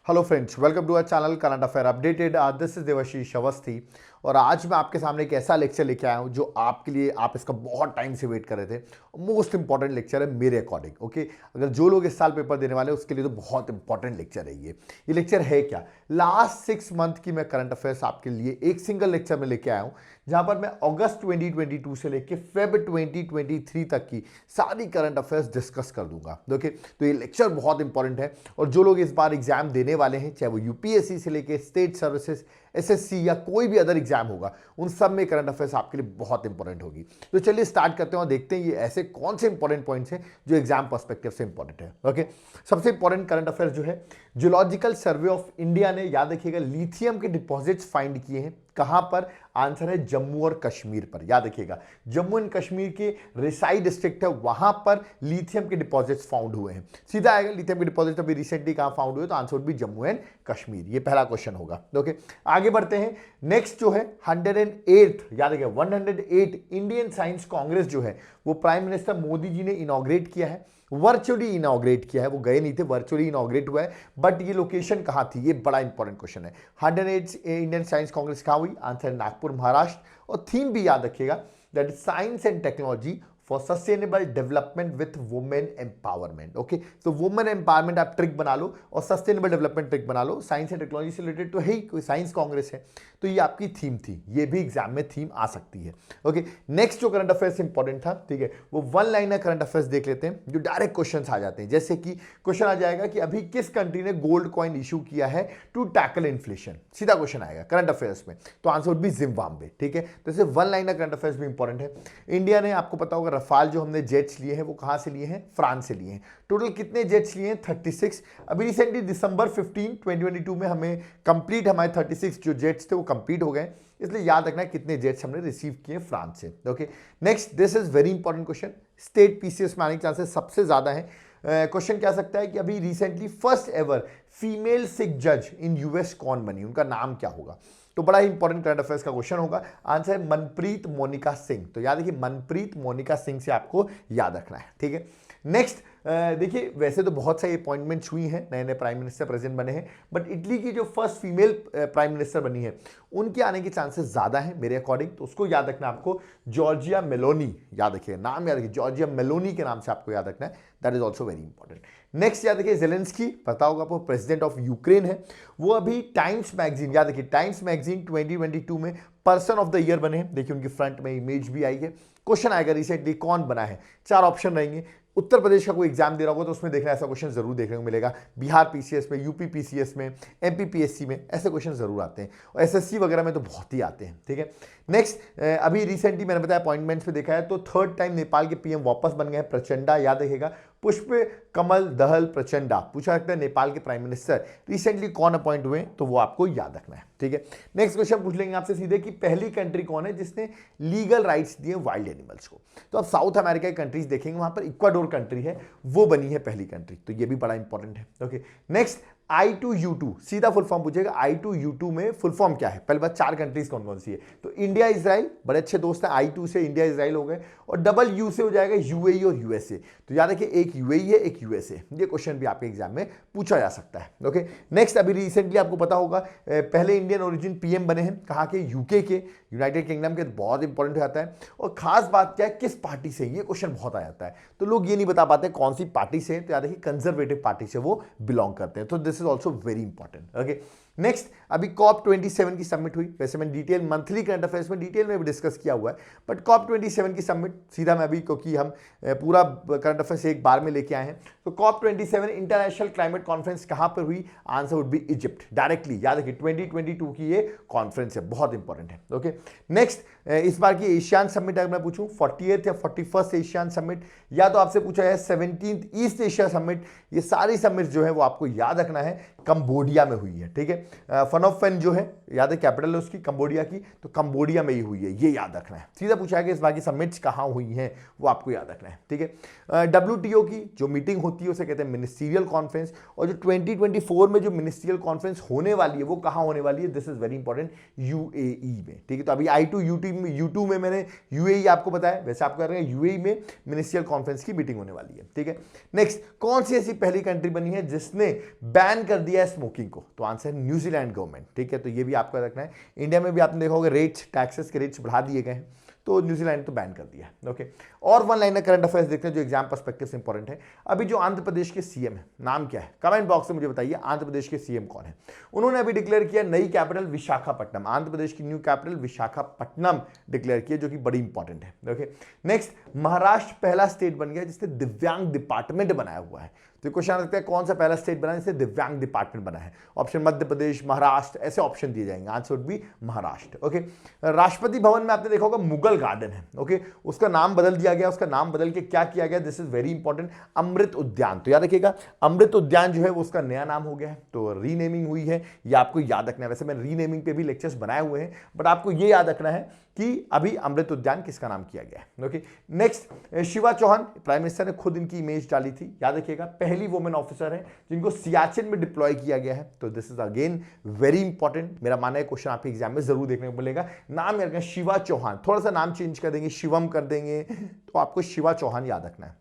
Hello friends, welcome to our channel current affair updated. This is Devashish Awasthi और आज मैं आपके सामने एक ऐसा लेक्चर लेके आया हूँ जो आपके लिए आप इसका बहुत टाइम से वेट कर रहे थे। मोस्ट इंपॉर्टेंट लेक्चर है मेरे अकॉर्डिंग। ओके, अगर जो लोग इस साल पेपर देने वाले हैं उसके लिए तो बहुत इंपॉर्टेंट लेक्चर है ये लेक्चर है क्या? लास्ट 6 मंथ की मैं करंट अफेयर्स आपके लिए एक सिंगल लेक्चर में लेके आया हूँ, जहां पर मैं अगस्त 2022 से लेके फेब 2023 तक की सारी करंट अफेयर्स डिस्कस कर दूंगा। ओके, तो ये लेक्चर बहुत इंपॉर्टेंट है और जो लोग इस बार एग्जाम देने वाले हैं, चाहे वो यूपीएससी से लेके स्टेट सर्विसेज, एसएससी या कोई भी अदर एग्जाम होगा, उन सब में करंट अफेयर्स आपके लिए बहुत इंपॉर्टेंट होगी। तो चलिए स्टार्ट करते हैं और देखते हैं ये ऐसे कौन से इंपॉर्टेंट पॉइंट्स हैं जो एग्जाम पर्सपेक्टिव से इंपॉर्टेंट है। ओके, सबसे इंपॉर्टेंट करंट अफेयर्स जो है, जियोलॉजिकल सर्वे ऑफ इंडिया ने, याद रखिएगा, लिथियम के डिपॉजिट्स फाइंड किए हैं। कहां पर? आंसर है जम्मू और कश्मीर पर। याद रखिएगा, जम्मू एंड कश्मीर के रिसाई डिस्ट्रिक्ट है, वहां पर लिथियम के डिपॉजिट्स फाउंड हुए हैं। सीधा आएगा लिथियम के डिपॉजिट अभी रिसेंटली कहां फाउंड हुए, तो आंसर भी जम्मू एंड कश्मीर। ये पहला क्वेश्चन होगा। ओके, आगे बढ़ते हैं। नेक्स्ट जो है 108, याद रखिएगा 108 इंडियन साइंस कांग्रेस जो है वो प्राइम मिनिस्टर मोदी जी ने इनॉग्रेट किया है, वर्चुअली इनॉग्रेट किया है। वो गए नहीं थे, वर्चुअली इनॉग्रेट हुआ है। बट ये लोकेशन कहां थी, ये बड़ा इंपॉर्टेंट क्वेश्चन है। 108 इंडियन साइंस कांग्रेस कहां हुई? आंसर नागपुर, महाराष्ट्र। और थीम भी याद रखिएगा, that is science and technology for sustainable development with women empowerment. Okay, तो वुमेन एम्पावरमेंट आप ट्रिक बना लो और सस्टेनेबल डेवलपमेंट ट्रिक बना लो। साइंस एंड टेक्नोलॉजी से रिलेटेड तो है ही, कोई साइंस कांग्रेस है, तो ये आपकी थीम थी। ये भी एग्जाम में थीम आ सकती है। ओके, नेक्स्ट जो करंट अफेयर्स इंपॉर्टेंट था, ठीक है, वो वन लाइनर करंट अफेयर्स देख लेते हैं जो डायरेक्ट क्वेश्चन आ जाते हैं। जैसे कि क्वेश्चन आ जाएगा कि अभी किस कंट्री ने गोल्ड कॉइन इशू किया है टू टैकल इन्फ्लेशन। सीधा क्वेश्चन आएगा करंट अफेयर्स में, तो आंसर वुड बी जिम्बाब्वे। ठीक है, तो ऐसे वन लाइनर करंट अफेयर्स भी इंपॉर्टेंट है। इंडिया ने, आपको पता होगा, रफाल जो हमने जेट्स लिए हैं वो कहां से लिए हैं? फ्रांस से लिए हैं। टोटल कितने जेट्स लिए हैं? 36। अभी रिसेंटली दिसंबर 15 2022 में हमें कंप्लीट, हमारे 36 जो जेट्स थे वो कंप्लीट हो गए, इसलिए याद रखना है कितने जेट्स हमने रिसीव किए फ्रांस से। Okay, next, this is very important question. State PCS में आने के चांसेस सबसे ज्यादा है। क्वेश्चन क्या सकता है कि अभी recently first ever female Sikh जज इन यूएस कौन बनी, उनका नाम क्या होगा? तो बड़ा ही इंपॉर्टेंट करंट अफेयर्स का क्वेश्चन होगा। आंसर है मनप्रीत मोनिका सिंह। तो याद रखिए, मनप्रीत मोनिका सिंह से आपको याद रखना है। ठीक है, नेक्स्ट देखिए, वैसे तो बहुत सारी अपॉइंटमेंट्स हुई हैं, नए नए प्राइम मिनिस्टर प्रेजेंट बने हैं, बट इटली की जो फर्स्ट फीमेल प्राइम मिनिस्टर बनी है उनके आने के चांसेस ज्यादा हैं मेरे अकॉर्डिंग। तो उसको याद रखना आपको, जॉर्जिया मेलोनी। याद रखिए, नाम याद रखिए, जॉर्जिया मेलोनी के नाम से आपको याद रखना है। That is also very important. Next याद रखिए, जेलेंस्की, पता होगा आपको, प्रेसिडेंट ऑफ यूक्रेन है। वो अभी टाइम्स मैगजीन, याद रखिए टाइम्स मैगजीन 2022 में पर्सन ऑफ द ईयर बने हैं। देखिए उनकी फ्रंट में इमेज भी आई है। क्वेश्चन आएगा रिसेंटली कौन बना है, 4 ऑप्शन रहेंगे। उत्तर प्रदेश का कोई एग्जाम दे रहा होगा तो उसमें देखना, ऐसा क्वेश्चन जरूर देखने को मिलेगा। बिहार पीसीएस में, यूपी पीसीएस में, एमपी पीएससी में ऐसे क्वेश्चन जरूर आते हैं, और एसएससी वगैरह में तो बहुत ही आते हैं। ठीक है, नेक्स्ट, अभी रिसेंटली मैंने बताया अपॉइंटमेंट्स में देखा है तो थर्ड टाइम नेपाल के पीएम वापस बन गए हैं, प्रचंडा। याद रखिएगा, पुष्प कमल दहल प्रचंडा पूछा जाता है नेपाल के प्राइम मिनिस्टर रिसेंटली कौन अपॉइंट हुए, तो वो आपको याद रखना है। ठीक है, नेक्स्ट क्वेश्चन पूछ लेंगे आपसे सीधे कि पहली कंट्री कौन है जिसने लीगल राइट्स दिए वाइल्ड एनिमल्स को। तो आप साउथ अमेरिका की कंट्रीज देखेंगे, वहां पर इक्वाडोर कंट्री है, वो बनी है पहली कंट्री। तो ये भी बड़ा इंपॉर्टेंट है। ओके, नेक्स्ट, I2U2 सीधा फुल फॉर्म पूछेगा। I2U2 में फुल फॉर्म क्या है? पहले बात, 4 कंट्रीज कौन कौन सी है? तो इंडिया इजराइल, बड़े अच्छे दोस्त हैं। I2 से इंडिया इजराइल हो गए, और डबल यू से हो जाएगा यूएई और यूएसए। तो याद रखिए, एक यूएई है, एक यूएसए। ये क्वेश्चन भी आपके एग्जाम में पूछा जा सकता है। ओके, नेक्स्ट, अभी रिसेंटली आपको पता होगा पहले इंडियन ओरिजिन पीएम बने हैं, कहाँ के? यूके के, यूनाइटेड किंगडम के। बहुत इंपॉर्टेंट हो जाता है। और खास बात क्या है, किस पार्टी से? ये क्वेश्चन बहुत आ जाता है, तो लोग ये नहीं बता पाते कौन सी पार्टी से। तो याद रखिए, कंजर्वेटिव पार्टी से वो बिलोंग करते हैं। तो this is also very important. Okay, next, अभी COP 27 की समिट हुई। वैसे मैं डिटेल मंथली करंट अफेयर्स में डिटेल में भी डिस्कस किया हुआ है, बट COP 27 की समिट सीधा मैं अभी, क्योंकि हम पूरा करंट अफेयर्स एक बार में लेके आए हैं, तो COP 27 इंटरनेशनल क्लाइमेट कॉन्फ्रेंस कहां पर हुई? Answer would be Egypt. Directly याद रखिए, 2022 की ये कॉन्फ्रेंस है, बहुत इंपॉर्टेंट है। ओके, नेक्स्ट, इस बार की एशियान समिट अगर मैं पूछूं, 40th या 41st एशियान समिट, या तो आपसे पूछा है 17th ईस्ट एशिया समिट। ये सारी समिट जो है वो आपको याद रखना है, कंबोडिया में हुई है। ठीक है, फनोफेन जो है, याद है कैपिटल है उसकी कंबोडिया की, तो कंबोडिया में ही हुई है, ये याद रखना है। सीधा पूछा है कि इस बार की समिट्स कहां हुई हैं, वो आपको याद रखना है। ठीक है, WTO की जो मीटिंग होती है उसे कहते हैं मिनिस्ट्रियल कॉन्फ्रेंस, और जो 2024 में जो मिनिस्ट्रियल कॉन्फ्रेंस होने वाली है वो कहां होने वाली है? This is very important, UAE में। ठीक है, तो अभी I2U2 में मैंने यूएई आपको बताया, वैसे आपको कह रहे हैं यूएई में मिनिस्ट्रियल कॉन्फ्रेंस की मीटिंग होने वाली है। ठीक है, नेक्स्ट, कौन सी ऐसी पहली कंट्री बनी है जिसने बैन कर दिया दिया है स्मोकिंग को? तो आंसर है न्यूजीलैंड गवर्नमेंट, ठीक है। तो ये भी आपको रखना है। इंडिया में भी आपने देखा होगा रेट्स, टैक्सेस के रेट्स बढ़ा दिए गए हैं, तो न्यूजीलैंड तो बैन कर दिया है, ओके। और वन लाइनर करंट अफेयर्स देखते हैं जो एग्जाम पर्सपेक्टिव से इंपॉर्टेंट है। अभी जो आंध्र प्रदेश के सीएम है, नाम क्या है? कमेंट बॉक्स में मुझे बताइए आंध्र प्रदेश के सीएम कौन है। उन्होंने अभी डिक्लेयर किया नई कैपिटल विशाखापट्टनम, आंध्र प्रदेश की न्यू कैपिटल विशाखापट्टनम डिक्लेयर किया, जो कि बड़ी इंपॉर्टेंट है, ओके। नेक्स्ट, महाराष्ट्र पहला स्टेट बन गया जिसने दिव्यांग डिपार्टमेंट बनाया हुआ है। तो क्वेश्चन आ सकता है कौन सा पहला स्टेट बना जिससे दिव्यांग डिपार्टमेंट बना है? ऑप्शन मध्य प्रदेश, महाराष्ट्र, ऐसे ऑप्शन दिए जाएंगे। Answer would be Maharashtra, okay. Rashtrapati Bhavan में आपने देखा होगा मुगल गार्डन है, ओके, उसका नाम बदल दिया गया। उसका नाम बदल के क्या किया गया? दिस इज वेरी इंपॉर्टेंट, अमृत उद्यान। तो याद रखिएगा अमृत उद्यान जो है वो उसका नया नाम हो गया है, तो रीनेमिंग हुई है, ये आपको याद रखना है। वैसे मैंने रीनेमिंग पे भी लेक्चर्स बनाए हुए हैं, बट आपको ये याद रखना है कि अभी अमृत उद्यान किसका नाम किया गया है, okay. Next, Shiva Chauhan, prime minister ने खुद इनकी इमेज डाली थी, याद रखिएगा पहली वुमेन ऑफिसर है जिनको सियाचिन में डिप्लॉय किया गया है। तो this is again very important, मेरा मानना है क्वेश्चन आपके एग्जाम में जरूर देखने को मिलेगा। नाम याद रखना शिवा चौहान, थोड़ा सा नाम चेंज कर देंगे, शिवम कर देंगे, तो आपको शिवा चौहान याद रखना है।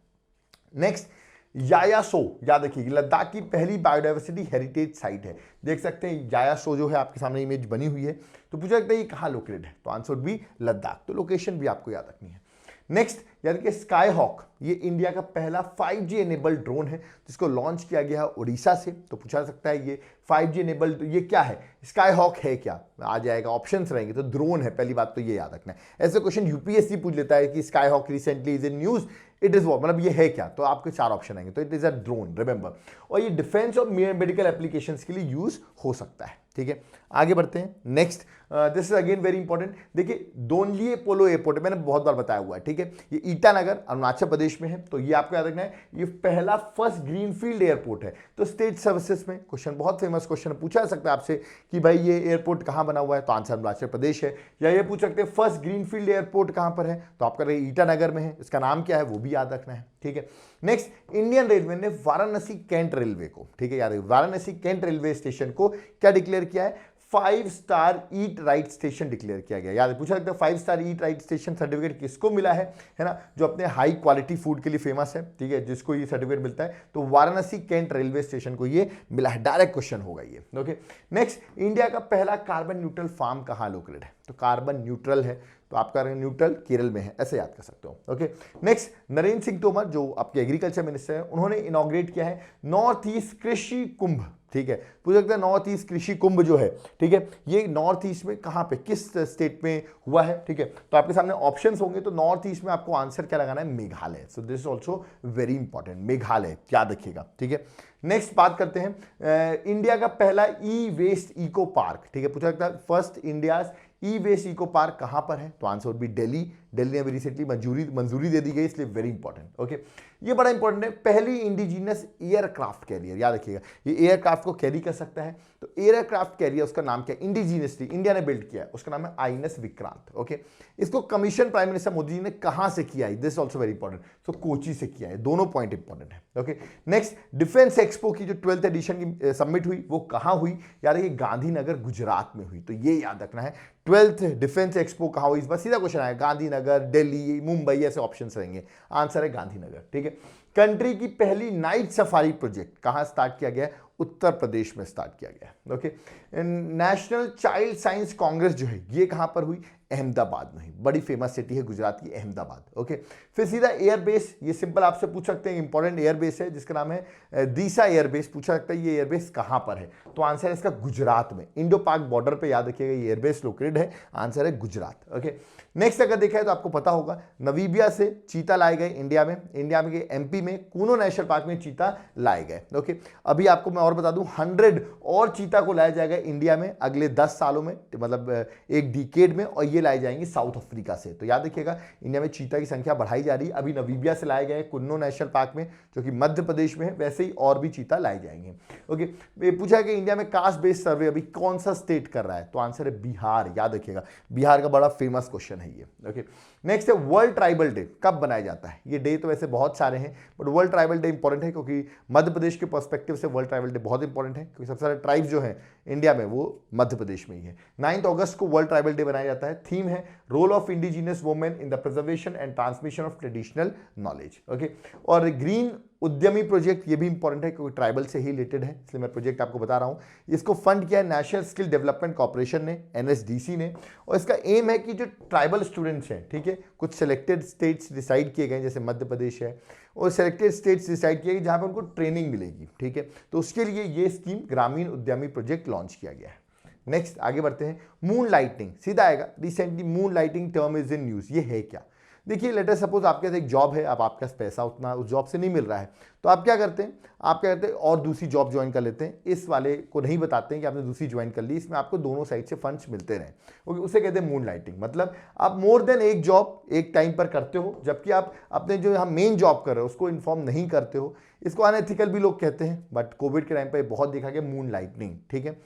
नेक्स्ट, यायासो, याद रखिए लद्दाख की पहली बायोडाइवर्सिटी हेरिटेज साइट है। देख सकते हैं यायासो जो है आपके सामने इमेज बनी हुई है, तो पूछा जाता है ये कहाँ लोकेटेड है? तो आंसर भी लद्दाख, तो लोकेशन भी आपको याद रखनी है। नेक्स्ट, याद रखिए स्काई हॉक, ये इंडिया का पहला 5G एनेबल्ड ड्रोन है जिसको लॉन्च किया गया है उड़ीसा से। तो पूछा सकता है ये 5G एनेबल्ड ये क्या है? स्काई हॉक है क्या? आ जाएगा, ऑप्शंस रहेंगे, तो ड्रोन है, पहली बात तो ये याद रखना है। ऐसे क्वेश्चन यूपीएससी पूछ लेता है कि sky hawk recently is in news, it is what, मतलब ये है क्या? तो आपके 4 ऑप्शन आएंगे, तो it is a drone, remember. और ये डिफेंस और मेडिकल एप्लीकेशंस के लिए यूज हो सकता है, ठीक है। आगे बढ़ते हैं। Next, this is again very important, देखिए दोनलिए पोलो एयरपोर्ट, मैंने बहुत बार बताया हुआ है, ठीक है। ये ईटानगर अरुणाचल प्रदेश में है, तो ये आपको याद रखना है, ये पहला फर्स्ट ग्रीनफील्ड एयरपोर्ट है। तो स्टेट सर्विसेज में क्वेश्चन, बहुत फेमस क्वेश्चन पूछा जा सकता है आपसे कि भाई ये एयरपोर्ट कहाँ बना हुआ है? तो आंसर अरुणाचल प्रदेश है। या ये पूछ सकते हैं फर्स्ट ग्रीनफील्ड एयरपोर्ट कहाँ पर है? तो आपका ईटानगर में है, इसका नाम क्या है वो भी याद रखना है, ठीक है। नेक्स्ट, इंडियन रेलवे ने वाराणसी कैंट रेलवे को, ठीक है, याद है वाराणसी कैंट रेलवे स्टेशन को क्या डिक्लेयर किया है? 5 star eat right station declare किया गया। याद पूछा सकता है 5 star eat right station certificate किसको मिला है ना? जो अपने हाई क्वालिटी फूड के लिए फेमस है, ठीक है, जिसको ये सर्टिफिकेट मिलता है, तो वाराणसी कैंट रेलवे स्टेशन को ये मिला है। डायरेक्ट क्वेश्चन होगा ये, ओके। नेक्स्ट, इंडिया का पहला कार्बन न्यूट्रल फार्म कहाँ लोकेटेड है? तो कार्बन न्यूट्रल है, तो आपका न्यूट्रल केरल में है, ऐसे याद कर सकते हो, ओके। नेक्स्ट, नरेंद्र सिंह तोमर जो आपके एग्रीकल्चर मिनिस्टर है, उन्होंने इनॉग्रेट किया है नॉर्थ ईस्ट कृषि कुंभ, ठीक है। पूछ सकते हैं नॉर्थ ईस्ट कृषि कुंभ जो है, ठीक है, ये नॉर्थ ईस्ट में कहाँ पे, किस स्टेट में हुआ है, ठीक है। तो आपके सामने ऑप्शंस होंगे, तो नॉर्थ ईस्ट में आपको आंसर क्या लगाना है? मेघालय। सो this is also very important, Meghalaya याद रखिएगा, ठीक है। नेक्स्ट बात करते हैं इंडिया का पहला ई वेस्ट इको पार्क, ठीक है, पूछा सकता है फर्स्ट इंडियाज ई वेस्ट इको पार्क कहां पर है? तो answer would be Delhi. Delhi ने अभी रिसेंटली मंजूरी दे दी गई, इसलिए वेरी इंपॉर्टेंट, ओके। ये बड़ा इंपॉर्टेंट है, पहली इंडिजीनियस एयरक्राफ्ट कैरियर, याद रखिएगा ये एयरक्राफ्ट को कैरी कर सकता है। तो एयरक्राफ्ट कैरियर उसका नाम क्या है? इंडिजीनियसली इंडिया ने बिल्ड किया है, उसका नाम है आईएनएस विक्रांत, ओके। इसको कमीशन प्राइम मिनिस्टर मोदी जी ने कहां से किया है? दिस ऑल्सो वेरी इंपॉर्टेंट, तो कोची से किया है। दोनों पॉइंट इंपॉर्टेंट है, ओके। नेक्स्ट, डिफेंस एक्सपो की जो 12th एडिशन की सबमिट हुई वो कहां हुई? याद रखिए गांधीनगर गुजरात में हुई, तो ये याद रखना है 12th डिफेंस एक्सपो कहां हुई? इस बार सीधा क्वेश्चन आया, गांधीनगर, दिल्ली, मुंबई, ऐसे ऑप्शंस रहेंगे। आंसर है गांधीनगर, ठीक है। कंट्री की पहली नाइट सफारी प्रोजेक्ट कहां स्टार्ट किया गया? उत्तर प्रदेश में स्टार्ट किया गया, okay. National child science Congress जो है ये कहां पर हुई? अहमदाबाद में हुई, बड़ी फेमस सिटी है गुजरात की अहमदाबाद, ओके। फिर सीधा एयरबेस, ये सिंपल आपसे पूछ सकते हैं, इंपॉर्टेंट एयरबेस है जिसका नाम है दीसा एयरबेस, पूछा सकता है ये एयरबेस कहां पर है? तो आंसर है इसका गुजरात में, इंडो पाक बॉर्डर पे, याद रखिएगा ये एयरबेस लोकेटेड है, आंसर है गुजरात, ओके। नेक्स्ट अगर देखा है तो आपको पता होगा नवीबिया से चीता लाए गए इंडिया में एमपी में कूनो नेशनल पार्क में चीता लाए गए, ओके। अभी आपको मैं और बता दूं 100 और चीता को लाया जाएगा इंडिया में अगले 10 सालों में, मतलब एक डिकेड में, और ये लाए जाएंगे साउथ अफ्रीका से। तो याद रखिएगा इंडिया में चीता की संख्या बढ़ाई जा रही है। अभी नवीबिया से लाए गए कुन्नो नेशनल पार्क में जो कि मध्य प्रदेश में है, वैसे ही और भी चीता लाए जाएंगे, ओके। पूछा कि इंडिया में कास्ट बेस्ड सर्वे अभी कौन सा स्टेट कर रहा है? तो आंसर है बिहार, याद रखिएगा बिहार का बड़ा फेमस क्वेश्चन है ये, ओके। नेक्स्ट है वर्ल्ड ट्राइबल डे कब बनाया जाता है? ये डे तो वैसे बहुत सारे हैं, but world tribal day important है क्योंकि मध्य प्रदेश के पर्सपेक्टिव से वर्ल्ड ट्राइबल डे बहुत इंपॉर्टेंट है, क्योंकि सबसे सारे ट्राइब्स जो हैं इंडिया में वो मध्य प्रदेश में ही है। 9 अगस्त को वर्ल्ड ट्राइबल डे बनाया जाता है। थीम है role of indigenous women in the preservation and transmission of traditional knowledge. Okay, और ग्रीन उद्यमी प्रोजेक्ट ये भी इंपॉर्टेंट है क्योंकि ट्राइबल से ही रिलेटेड है, इसलिए मैं प्रोजेक्ट आपको बता रहा हूँ। इसको फंड किया है नेशनल स्किल डेवलपमेंट कॉर्पोरेशन ने, NSDC ने, और इसका एम है कि जो ट्राइबल स्टूडेंट्स हैं, ठीक है, कुछ सेलेक्टेड स्टेट्स डिसाइड किए गए जैसे मध्य प्रदेश है, और सेलेक्टेड स्टेट्स डिसाइड किए गए जहाँ पर उनको ट्रेनिंग मिलेगी, ठीक है, तो उसके लिए ये स्कीम ग्रामीण उद्यमी प्रोजेक्ट लॉन्च किया गया है। नेक्स्ट आगे बढ़ते हैं, मून लाइटिंग सीधा आएगा। Recently moon lighting term is in news, ये है क्या? देखिए लेटर सपोज आपके पास एक जॉब है, अब आपके पास पैसा उतना उस जॉब से नहीं मिल रहा है, तो आप क्या करते हैं, आप क्या करते हैं और दूसरी जॉब ज्वाइन कर लेते हैं। इस वाले को नहीं बताते हैं कि आपने दूसरी ज्वाइन कर ली, इसमें आपको दोनों साइड से फंड्स मिलते रहें, ओके, उसे कहते हैं मून लाइटिंग। मतलब आप मोर देन एक जॉब एक टाइम पर करते हो, जबकि आप अपने जो यहाँ मेन जॉब कर रहे हो उसको इन्फॉर्म नहीं करते हो। इसको अनएथिकल भी लोग कहते हैं, बट कोविड के टाइम पर बहुत देखा गया मून लाइटनिंग, ठीक है।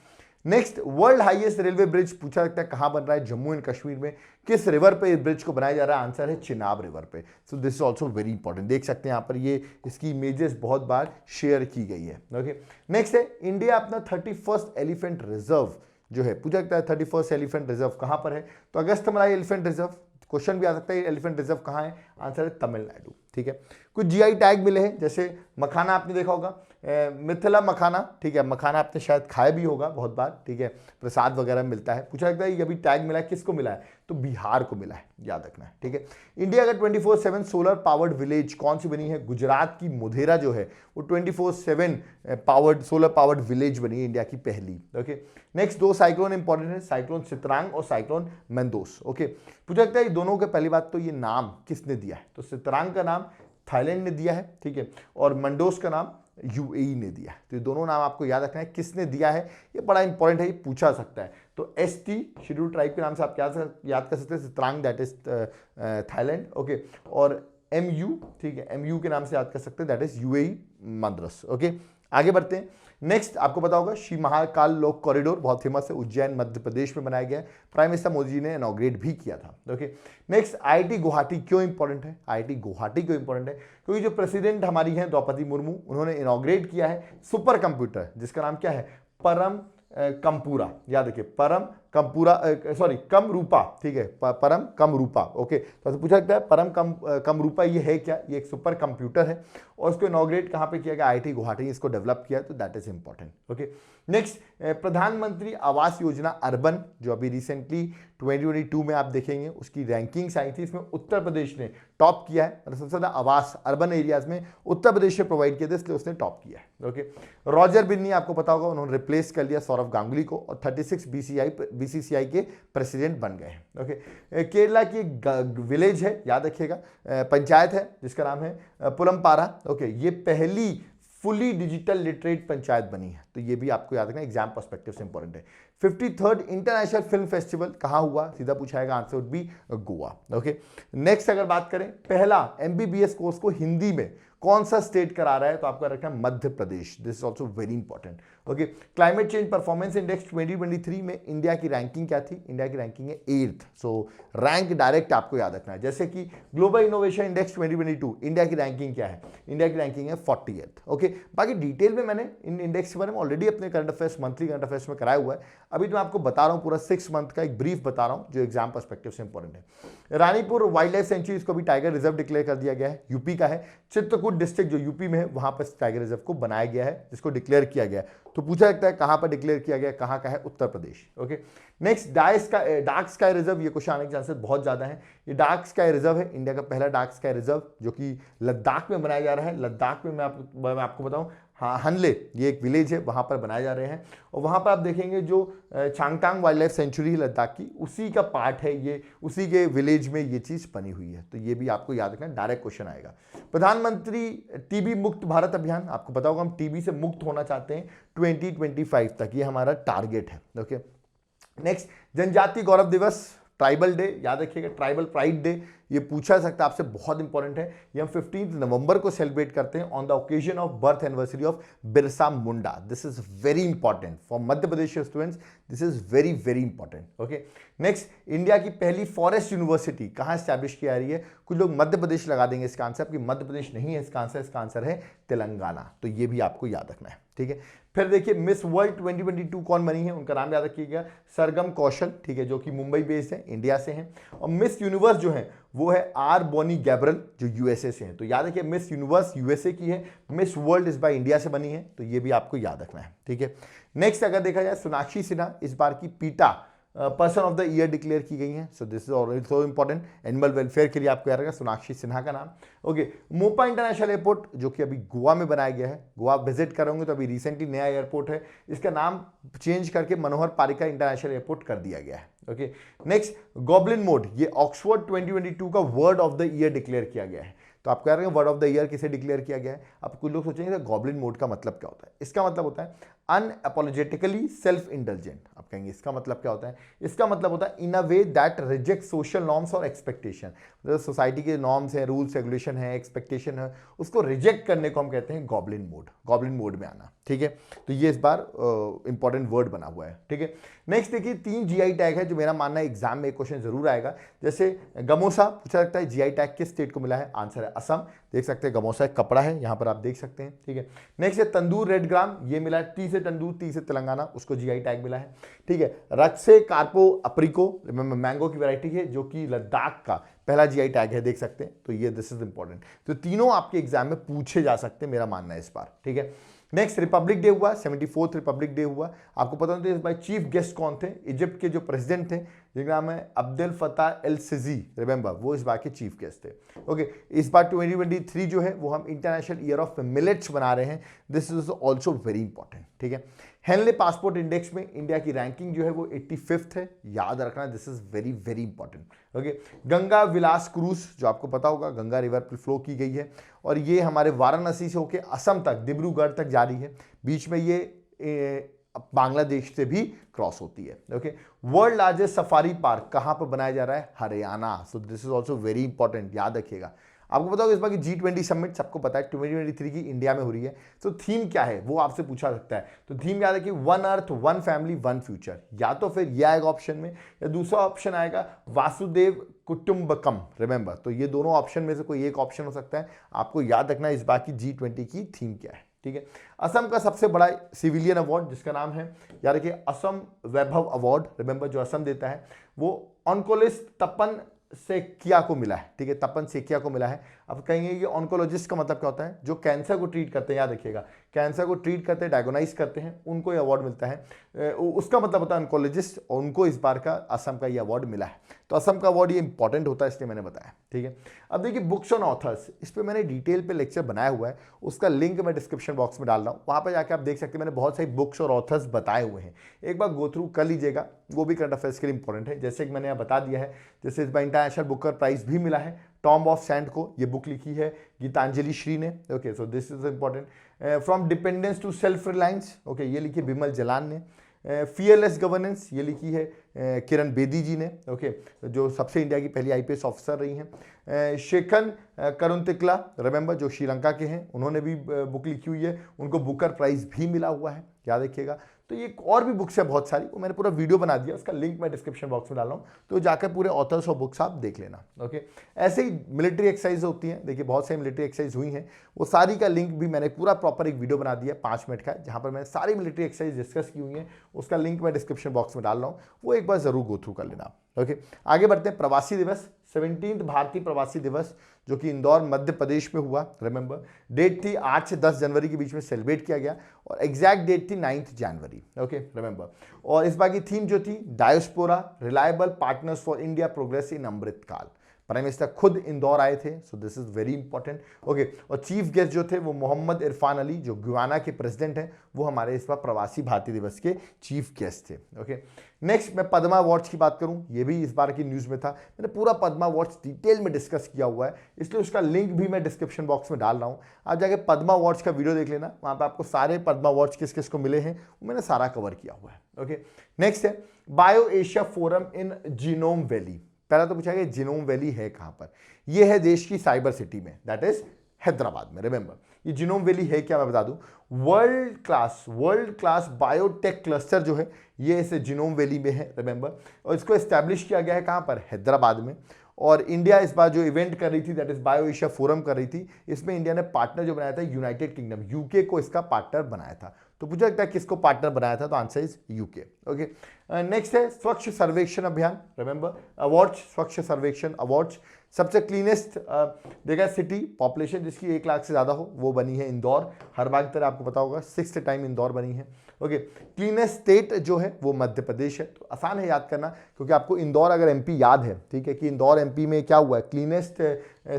Next, world highest railway bridge पूछा जाता है कहां बन रहा है, जम्मू एंड कश्मीर में। किस रिवर पे इस ब्रिज को बनाया जा रहा है? आंसर है चिनाब रिवर पे। सो this is also very important, देख सकते हैं यहाँ पर ये इसकी इमेजेस बहुत बार शेयर की गई है। ओके, नेक्स्ट है इंडिया अपना 31st एलिफेंट रिजर्व जो है, पूछा जाता है 31st एलिफेंट रिजर्व कहां पर है, तो अगस्तमलाई एलिफेंट रिजर्व क्वेश्चन भी आ सकता है, एलिफेंट रिजर्व कहाँ है, आंसर है तमिलनाडु, ठीक है। कुछ GI टैग मिले हैं, जैसे मखाना आपने देखा होगा, मिथिला मखाना, ठीक है, मखाना आपने शायद खाया भी होगा बहुत बार, ठीक है, प्रसाद वगैरह मिलता है। पूछा जाता है ये अभी टैग मिला है, किसको मिला है, तो बिहार को मिला है, याद रखना है, ठीक है। इंडिया का 24/7 सोलर पावर्ड विलेज कौन सी बनी है? गुजरात की मोढेरा जो है वो 24/7 पावर्ड सोलर पावर्ड विलेज बनी है, इंडिया की पहली। ओके, नेक्स्ट दो साइक्लोन इंपॉर्टेंट है, साइक्लोन चित्रांग और साइक्लोन मेंदोस। ओके, पूछा जाता है दोनों के पहली बात तो ये नाम किसने दिया है, तो चित्रांग का नाम थाईलैंड ने दिया है, ठीक है, और मंडोस का नाम UAE ने दिया है। तो ये दोनों नाम आपको याद रखना है, किसने दिया है, ये बड़ा इंपॉर्टेंट है, ये पूछा सकता है। तो ST शेड्यूल ट्राइब के नाम से आप क्या याद कर सकते हैं, Chitrang that is Thailand, okay, और MU, ठीक है, MU के नाम से याद कर सकते हैं that is UAE Madras. Okay, आगे बढ़ते हैं। नेक्स्ट आपको पता होगा श्री महाकाल लोक कॉरिडोर बहुत फेमस है, उज्जैन मध्य प्रदेश में बनाया गया है, प्राइम मिनिस्टर मोदी जी ने इनॉग्रेट भी किया था। ओके, नेक्स्ट IIT गुवाहाटी क्यों इंपॉर्टेंट है? IIT गुवाहाटी क्यों इंपॉर्टेंट है? क्योंकि जो प्रेसिडेंट हमारी हैं द्रौपदी मुर्मू, उन्होंने इनॉग्रेट किया है सुपर कंप्यूटर जिसका नाम क्या है, परम कमपूरा, याद रखिए, परम कमपूरा, सॉरी कमरूपा, ठीक है, परम कमरूपा। ओके, तो पूछा जाता है परम कमरूपा ये है क्या? ये एक सुपर कंप्यूटर है, और इसको इनॉग्रेट कहाँ पे किया गया? IIT गुवाहाटी इसको डेवलप किया, तो that is important. Okay, next प्रधानमंत्री आवास योजना अर्बन जो अभी रिसेंटली 2022 में आप देखेंगे उसकी रैंकिंग्स आई थी, इसमें उत्तर प्रदेश ने टॉप किया है, मतलब सबसे ज़्यादा आवास अर्बन एरियाज में उत्तर प्रदेश से प्रोवाइड किया था, इसलिए उसने टॉप किया है। ओके, रॉजर बिन्नी आपको पता होगा, उन्होंने रिप्लेस कर लिया सौरव गांगुली को, और 36 BCCI के प्रेसिडेंट बन गए हैं। ओके, केरला की एक विलेज है, याद रखिएगा, पंचायत है जिसका नाम है पुलमपारा। ओके, ये पहली फुली डिजिटल लिटरेट पंचायत बनी है, तो ये भी आपको याद रखना, एग्जाम पर्सपेक्टिव से इंपॉर्टेंट है। 53rd इंटरनेशनल फिल्म फेस्टिवल कहाँ हुआ? सीधा पूछा जाएगा, answer would be Goa. Okay, next अगर बात करें पहला MBBS कोर्स को हिंदी में कौन सा स्टेट करा रहा है, तो आपको रखना है Madhya Pradesh, this is also very important. Okay, climate change performance index 2023 में इंडिया की रैंकिंग क्या थी? इंडिया की रैंकिंग है 8th, सो रैंक डायरेक्ट आपको याद रखना है। जैसे कि ग्लोबल इनोवेशन इंडेक्स 2022, इंडिया की रैंकिंग क्या है? इंडिया की रैंकिंग है 40th। ओके, बाकी डिटेल में मैंने इन इंडेक्स के बारे में ऑलरेडी अपने current affairs, monthly current affairs में कराया हुआ है, अभी तो मैं आपको बता रहा हूँ पूरा 6 मंथ का एक ब्रीफ बता रहा हूँ जो एग्जाम पर्सपेक्टिव से इंपॉर्टेंट है। रानीपुर वाइल्ड लाइफ सेंचुरी, इसको भी टाइगर रिजर्व डिक्लेयर कर दिया गया है, यूपी का है। चित्रकूट डिस्ट्रिक्ट जो यूपी में है वहां पर टाइगर रिजर्व को बनाया गया है, जिसको डिक्लेयर किया गया है। तो पूछा जाता है कहां पर डिक्लेयर किया गया, कहां का है? Uttar Pradesh. Okay, next dark sky reserve, ये क्वेश्चन आने के चांसेस बहुत ज्यादा है। ये डार्क स्काई रिजर्व है, इंडिया का पहला डार्क स्काई रिजर्व जो कि लद्दाख में बनाया जा रहा है। लद्दाख में मैं आपको बताऊं, हाँ, हनले ये एक विलेज है, वहाँ पर बनाए जा रहे हैं, और वहाँ पर आप देखेंगे जो चांगतांग वाइल्ड लाइफ सेंचुरी लद्दाख की, उसी का पार्ट है ये, उसी के विलेज में ये चीज़ बनी हुई है, तो ये भी आपको याद रखना, डायरेक्ट क्वेश्चन आएगा। प्रधानमंत्री TB मुक्त भारत अभियान, आपको पता होगा हम TB से मुक्त होना चाहते हैं 2025 तक, ये हमारा टारगेट है। ओके, नेक्स्ट जनजाति गौरव दिवस, ट्राइबल डे, याद रखिएगा, ट्राइबल प्राइड डे, ये पूछा जा सकता है आपसे, बहुत इंपॉर्टेंट है। ये हम 15 नवंबर को सेलिब्रेट करते हैं on the occasion of birth anniversary of Birsa Munda. This is very important for Madhya Pradesh students, this is very very important. Okay, next, India की पहली फॉरेस्ट यूनिवर्सिटी कहां स्टैब्लिश की जा रही है? कुछ लोग मध्य प्रदेश लगा देंगे इसका आंसर, कि मध्य प्रदेश नहीं है इसका आंसर है तेलंगाना। तो ये भी आपको याद रखना है, ठीक है। फिर देखिए मिस वर्ल्ड 2022 कौन बनी है, उनका नाम याद रखिएगा, सरगम कौशल, ठीक है, जो कि मुंबई बेस्ड है, इंडिया से हैं। और मिस यूनिवर्स जो है वो है आर बोनी गैब्रियल, जो यूएसए से हैं। तो याद रखिए मिस यूनिवर्स यूएसए की है, मिस वर्ल्ड इस बार इंडिया से बनी है, तो ये भी आपको याद रखना है, ठीक है। नेक्स्ट अगर देखा जाए, सोनाक्षी सिन्हा इस बार की पीटा person of the year declare की गई हैं। सो this is already so important, animal welfare के लिए आपको याद रखा सोनाक्षी सिन्हा का नाम। ओके, मोपा इंटरनेशनल एयरपोर्ट जो कि अभी गोवा में बनाया गया है, गोवा विजिट करोगे तो अभी रिसेंटली नया एयरपोर्ट है, इसका नाम चेंज करके मनोहर पारिकर इंटरनेशनल एयरपोर्ट कर दिया गया है। ओके, नेक्स्ट, गॉब्लिन मोड, ये ऑक्सफोर्ड 2022 का word of the year declare किया गया है। तो आप कह रहे हैं वर्ड ऑफ द ईयर किसे डिक्लेयर किया गया है? अब कुछ लोग सोचेंगे गॉब्लिन मोड का मतलब क्या होता है? इसका मतलब होता है अनअपोलोजेटिकली सेल्फ इंडल्जेंट। आप कहेंगे इसका मतलब क्या होता है? इसका मतलब होता है in a way that reject social norms और एक्सपेक्टेशन। मतलब सोसाइटी के नॉर्म्स हैं, रूल्स रेगुलेशन है, एक्सपेक्टेशन है, उसको रिजेक्ट करने को हम कहते हैं गॉब्लिन मोड, गॉब्लिन मोड में आना, ठीक है। तो ये इस बार इंपॉर्टेंट वर्ड बना हुआ है, ठीक है। नेक्स्ट देखिए 3 जीआई टैग है, जो मेरा मानना है एग्जाम में एक क्वेश्चन जरूर आएगा। जैसे गमोसा पूछा जाता है, जीआई टैग किस स्टेट को मिला है? आंसर है असम। देख सकते हैं गमोसा एक कपड़ा है, यहां पर आप देख सकते हैं, ठीक है। नेक्स्ट है तंदूर रेड ग्राम, ये मिला है टी से तंदूर, टी से तेलंगाना, उसको जीआई टैग मिला है, ठीक है। रक्से कार्पो अप्रिको मैंगो की वैरायटी है, जो कि लद्दाख का पहला जीआई टैग है, देख सकते हैं। तो ये दिस इज इंपॉर्टेंट। तो तीनों आपके एग्जाम में पूछे जा सकते हैं, मेरा मानना है इस बार, ठीक है। नेक्स्ट रिपब्लिक डे हुआ, 74th रिपब्लिक डे हुआ। आपको पता होता है इस बार चीफ गेस्ट कौन थे? इजिप्ट के जो प्रेसिडेंट थे जिनका नाम है Abdel Fattah El Sisi, remember, वो इस बार के चीफ गेस्ट थे। ओके, इस बार 2023 जो है वो हम इंटरनेशनल ईयर ऑफ मिलेट्स बना रहे हैं। This is also very important, ठीक है। हेनले पासपोर्ट इंडेक्स में इंडिया की रैंकिंग जो है वो 85th है, याद रखना, this is very very important. Okay, Ganga Vilas cruise, जो आपको पता होगा गंगा रिवर पर फ्लो की गई है, और ये हमारे वाराणसी से होकर असम तक, डिब्रूगढ़ तक जा रही है, बीच में ये बांग्लादेश से भी क्रॉस होती है। Okay, world largest safari park कहां पर बनाया जा रहा है? हरियाणा। सो this is also very important, याद रखिएगा। आपको पता होगा इस बार की G20 समिट सबको पता है 2023 की इंडिया में हो रही है। तो थीम क्या है वो आपसे पूछा सकता है। तो थीम याद है कि one earth one family one future, या तो फिर यह आएगा ऑप्शन में, या दूसरा ऑप्शन आएगा वासुदेव कुटुंबकम, रिमेंबर। तो ये दोनों ऑप्शन में से कोई एक ऑप्शन हो सकता है। आपको याद रखना इस बार की G20 की थीम क्या है, ठीक है। असम का सबसे बड़ा सिविलियन अवार्ड जिसका नाम है, याद रखिए, असम वैभव अवार्ड, रिमेंबर, जो असम देता है, वो ऑन्कोलिस्ट तपन सेकिया को मिला है, ठीक है, तपन सेकिया को मिला है। अब कहेंगे कि ऑन्कोलॉजिस्ट का मतलब क्या होता है? जो कैंसर को ट्रीट करते हैं, याद रखिएगा, कैंसर को ट्रीट करते हैं, डायग्नोसाइज करते हैं, उनको ये अवार्ड मिलता है, उसका मतलब होता है ऑन्कोलॉजिस्ट, और उनको इस बार का असम का ये अवार्ड मिला है। तो असम का अवार्ड ये इंपॉर्टेंट होता है, इसलिए मैंने बताया, ठीक है। अब देखिए बुक्स ऑन ऑथर्स, इस पर मैंने डिटेल पे लेक्चर बनाया हुआ है, उसका लिंक मैं डिस्क्रिप्शन बॉक्स में डाल रहा हूँ, वहाँ पर जाकर आप देख सकते हैं, मैंने बहुत सारी बुक्स और ऑथर्स बताए हुए हैं, एक बार गो थ्रू कर लीजिएगा, वो भी करंट अफेयर्स के लिए इंपॉर्टेंट है। जैसे कि मैंने यहाँ बता दिया है, जैसे इस बार इंटरनेशनल बुकर प्राइज भी मिला है, टॉम्ब ऑफ सैंड को, ये बुक लिखी है गीतांजलि श्री ने। Okay, so this is important. From dependence to self reliance, okay, ये लिखी बिमल जलान ने। फियरलेस गवर्नेंस, ये लिखी है किरण बेदी जी ने, ओके, जो सबसे इंडिया की पहली आईपीएस ऑफिसर रही हैं। शेखन करुणतिकला, रिमेंबर, जो श्रीलंका के हैं, उन्होंने भी बुक लिखी हुई है, उनको बुकर प्राइज भी मिला हुआ है, याद रखिएगा। तो ये और भी बुक्स है बहुत सारी, वो मैंने पूरा वीडियो बना दिया, उसका लिंक मैं डिस्क्रिप्शन बॉक्स में डाल रहा हूँ, तो जाकर पूरे ऑथर्स और बुक्स आप देख लेना। ओके, ऐसे ही मिलिट्री एक्सरसाइज होती हैं, देखिए बहुत सारी मिलिट्री एक्सरसाइज हुई हैं, वो सारी का लिंक भी मैंने पूरा प्रॉपर एक वीडियो बना दिया 5 मिनट का, जहाँ पर मैंने सारी मिलिट्री एक्सरसाइज डिस्कस की हुई हैं, उसका लिंक मैं डिस्क्रिप्शन बॉक्स में डाल रहा हूँ, वो एक बार जरूर गो थ्रू कर लेना। ओके, आगे बढ़ते हैं। प्रवासी दिवस, 17th भारतीय प्रवासी दिवस, जो कि इंदौर मध्य प्रदेश में हुआ, रिमेंबर, डेट थी 8 से 10 जनवरी के बीच में सेलिब्रेट किया गया, और एग्जैक्ट डेट थी 9 जनवरी, ओके, रिमेंबर। और इस बार की थीम जो थी, diaspora reliable partners for India progress in Amritkaal. Prime minister खुद इंदौर आए थे, so this is very important, okay. और चीफ गेस्ट जो थे वो मोहम्मद इरफान अली, जो गुयाना के प्रेसिडेंट हैं, वो हमारे इस बार प्रवासी भारतीय दिवस के चीफ गेस्ट थे, ओके। नेक्स्ट मैं पद्मा अवार्ड्स की बात करूं, ये भी इस बार की न्यूज़ में था, मैंने पूरा पद्मा अवार्ड्स डिटेल में डिस्कस किया हुआ है, इसलिए उसका लिंक भी मैं डिस्क्रिप्शन बॉक्स में डाल रहा हूं, आप जाके पद्मा अवार्ड्स का वीडियो देख लेना, वहां पे आपको सारे पद्मा अवार्ड्स किस किस को मिले हैं वो मैंने सारा कवर किया हुआ है, ओके। नेक्स्ट है bio Asia forum in genome valley, पहला तो पूछा गया जिनोम वैली है कहां पर, यह है देश की साइबर सिटी में, दैट इज हैदराबाद में। रिमेंबर ये जिनोम वैली है क्या, मैं बता दूं, वर्ल्ड क्लास बायोटेक क्लस्टर जो है ये इस जिनोम वैली में है। रिमेंबर, और इसको एस्टैब्लिश किया गया है कहां पर, हैदराबाद में। और इंडिया इस बार जो इवेंट कर रही थी that is bio Asia forum कर रही थी, इसमें इंडिया ने पार्टनर जो बनाया था यूनाइटेड किंगडम, यूके को इसका पार्टनर बनाया था। तो पूछा लगता है किसको पार्टनर बनाया था, तो answer is UK. Okay, next है स्वच्छ सर्वेक्षण अभियान। रिमेंबर अवार्ड्स, स्वच्छ सर्वेक्षण अवार्ड्स। सबसे क्लीनेस्ट देखा सिटी पॉपुलेशन जिसकी 1 लाख से ज्यादा हो वो बनी है इंदौर, हर बार की तरह आपको पता होगा 6th टाइम इंदौर बनी है। ओके, क्लीनेस्ट स्टेट जो है वो मध्य प्रदेश है, तो आसान है याद करना क्योंकि आपको इंदौर अगर एमपी याद है, ठीक है, कि इंदौर एमपी में क्या हुआ है, क्लीनेस्ट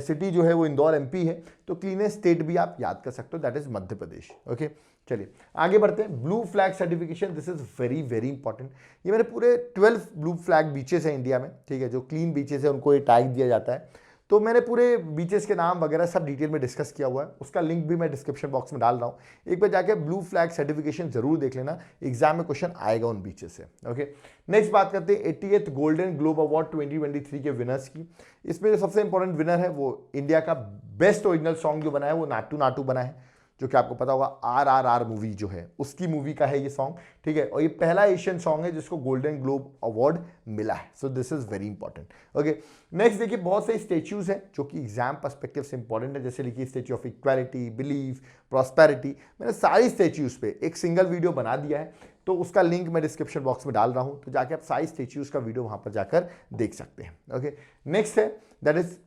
सिटी जो है वो इंदौर एमपी है, तो क्लीनेस्ट स्टेट भी आप याद कर सकते हो, that is Madhya Pradesh. Okay, चलिए आगे बढ़ते हैं। Blue flag certification, this is very very important. ये मेरे पूरे 12 ब्लू फ्लैग बीचेस हैं इंडिया में, ठीक है, जो क्लीन बीचेस है उनको ये टैग दिया जाता है। तो मैंने पूरे बीचेस के नाम वगैरह सब डिटेल में डिस्कस किया हुआ है, उसका लिंक भी मैं डिस्क्रिप्शन बॉक्स में डाल रहा हूँ, एक बार जाके ब्लू फ्लैग सर्टिफिकेशन जरूर देख लेना, एग्जाम में क्वेश्चन आएगा उन बीचेस से। ओके, नेक्स्ट बात करते हैं 88th गोल्डन ग्लोब अवार्ड 2023 के विनर्स की। इसमें जो सबसे इंपॉर्टेंट विनर है वो इंडिया का बेस्ट ओरिजिनल सॉन्ग जो बना है वो नाटू नाटू बना है, जो कि आपको पता होगा RRR मूवी जो है उसकी मूवी का है ये सॉन्ग, ठीक है, और ये पहला एशियन सॉन्ग है जिसको गोल्डन ग्लोब अवार्ड मिला है, सो this is very important. Okay, next देखिए बहुत से स्टेच्यूज हैं जो कि एग्जाम पर्सपेक्टिव से इंपॉर्टेंट है, जैसे लिखिए statue of equality, belief, prosperity. मैंने सारी स्टेच्यूज पे एक सिंगल वीडियो बना दिया है, तो उसका लिंक मैं डिस्क्रिप्शन बॉक्स में डाल रहा हूं, तो जाके आप सारी स्टेच्यूज का वीडियो वहां पर जाकर देख सकते हैं। ओके, नेक्स्ट है दैट इज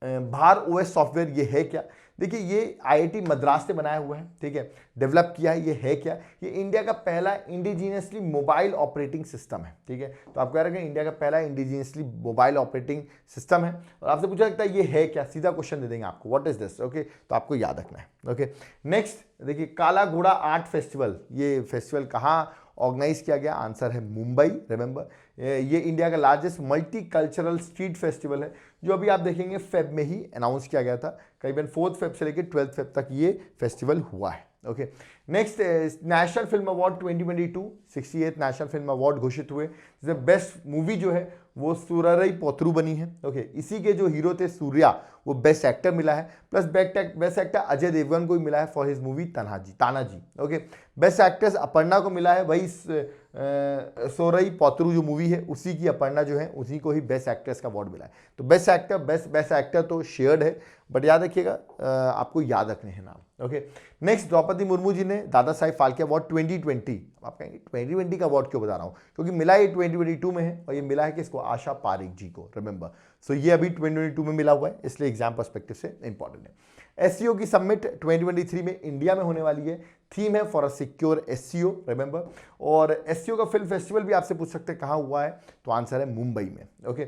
भार OS सॉफ्टवेयर। ये है क्या, देखिए ये IIT मद्रास से बनाया हुआ है, ठीक है, डेवलप किया है। ये है क्या, ये इंडिया का पहला इंडिजीनियसली मोबाइल ऑपरेटिंग सिस्टम है, ठीक है, तो आपको याद रखें इंडिया का पहला इंडिजीनियसली मोबाइल ऑपरेटिंग सिस्टम है। और आपसे पूछा लगता है ये है क्या, सीधा क्वेश्चन दे देंगे आपको, व्हाट इज दिस। ओके, तो आपको याद रखना है। ओके, नेक्स्ट देखिए काला घोड़ा आर्ट फेस्टिवल, ये फेस्टिवल कहाँ ऑर्गेनाइज किया गया, आंसर है मुंबई। रिमेंबर ये इंडिया का largest multi cultural street festival है, जो अभी आप देखेंगे फेब में ही अनाउंस किया गया था, करीबन 4th फेब से लेकर 12th फेब तक ये फेस्टिवल हुआ है। Okay, next national film award 2022 68th national film award घोषित हुए, जिसमें बेस्ट मूवी जो है वो सूररई पोथरू बनी है। ओके, इसी के जो हीरो थे सूर्या वो बेस्ट एक्टर मिला है, plus best actor Ajay Devgn को भी मिला है for his movie Tanhaji. Okay, best actress Aparna को मिला है, वही सोरई पोथरू जो मूवी है उसी की अपर्णा जो है उसी को ही बेस्ट एक्ट्रेस का अवार्ड मिला है। तो बेस्ट एक्टर तो शेयर्ड है, बट याद रखिएगा आपको याद रखने हैं नाम। ओके, नेक्स्ट द्रौपदी मुर्मू जी ने दादा साहिब फाल्के अवार्ड 2020, आप कहेंगे 2020 का अवार्ड क्यों बता रहा हूँ, क्योंकि मिला ये 2022 में है, और ये मिला है किसको, आशा पारिक जी को। रिमेंबर, सो ये अभी 2022 में मिला हुआ है, इसलिए एग्जाम पर्सपेक्टिव से इंपॉर्टेंट है। SCO की समिट 2023 में इंडिया में होने वाली है, थीम है for a secure SCO। Remember, और SCO का फिल्म फेस्टिवल भी आपसे पूछ सकते हैं कहाँ हुआ है, तो आंसर है मुंबई में। ओके,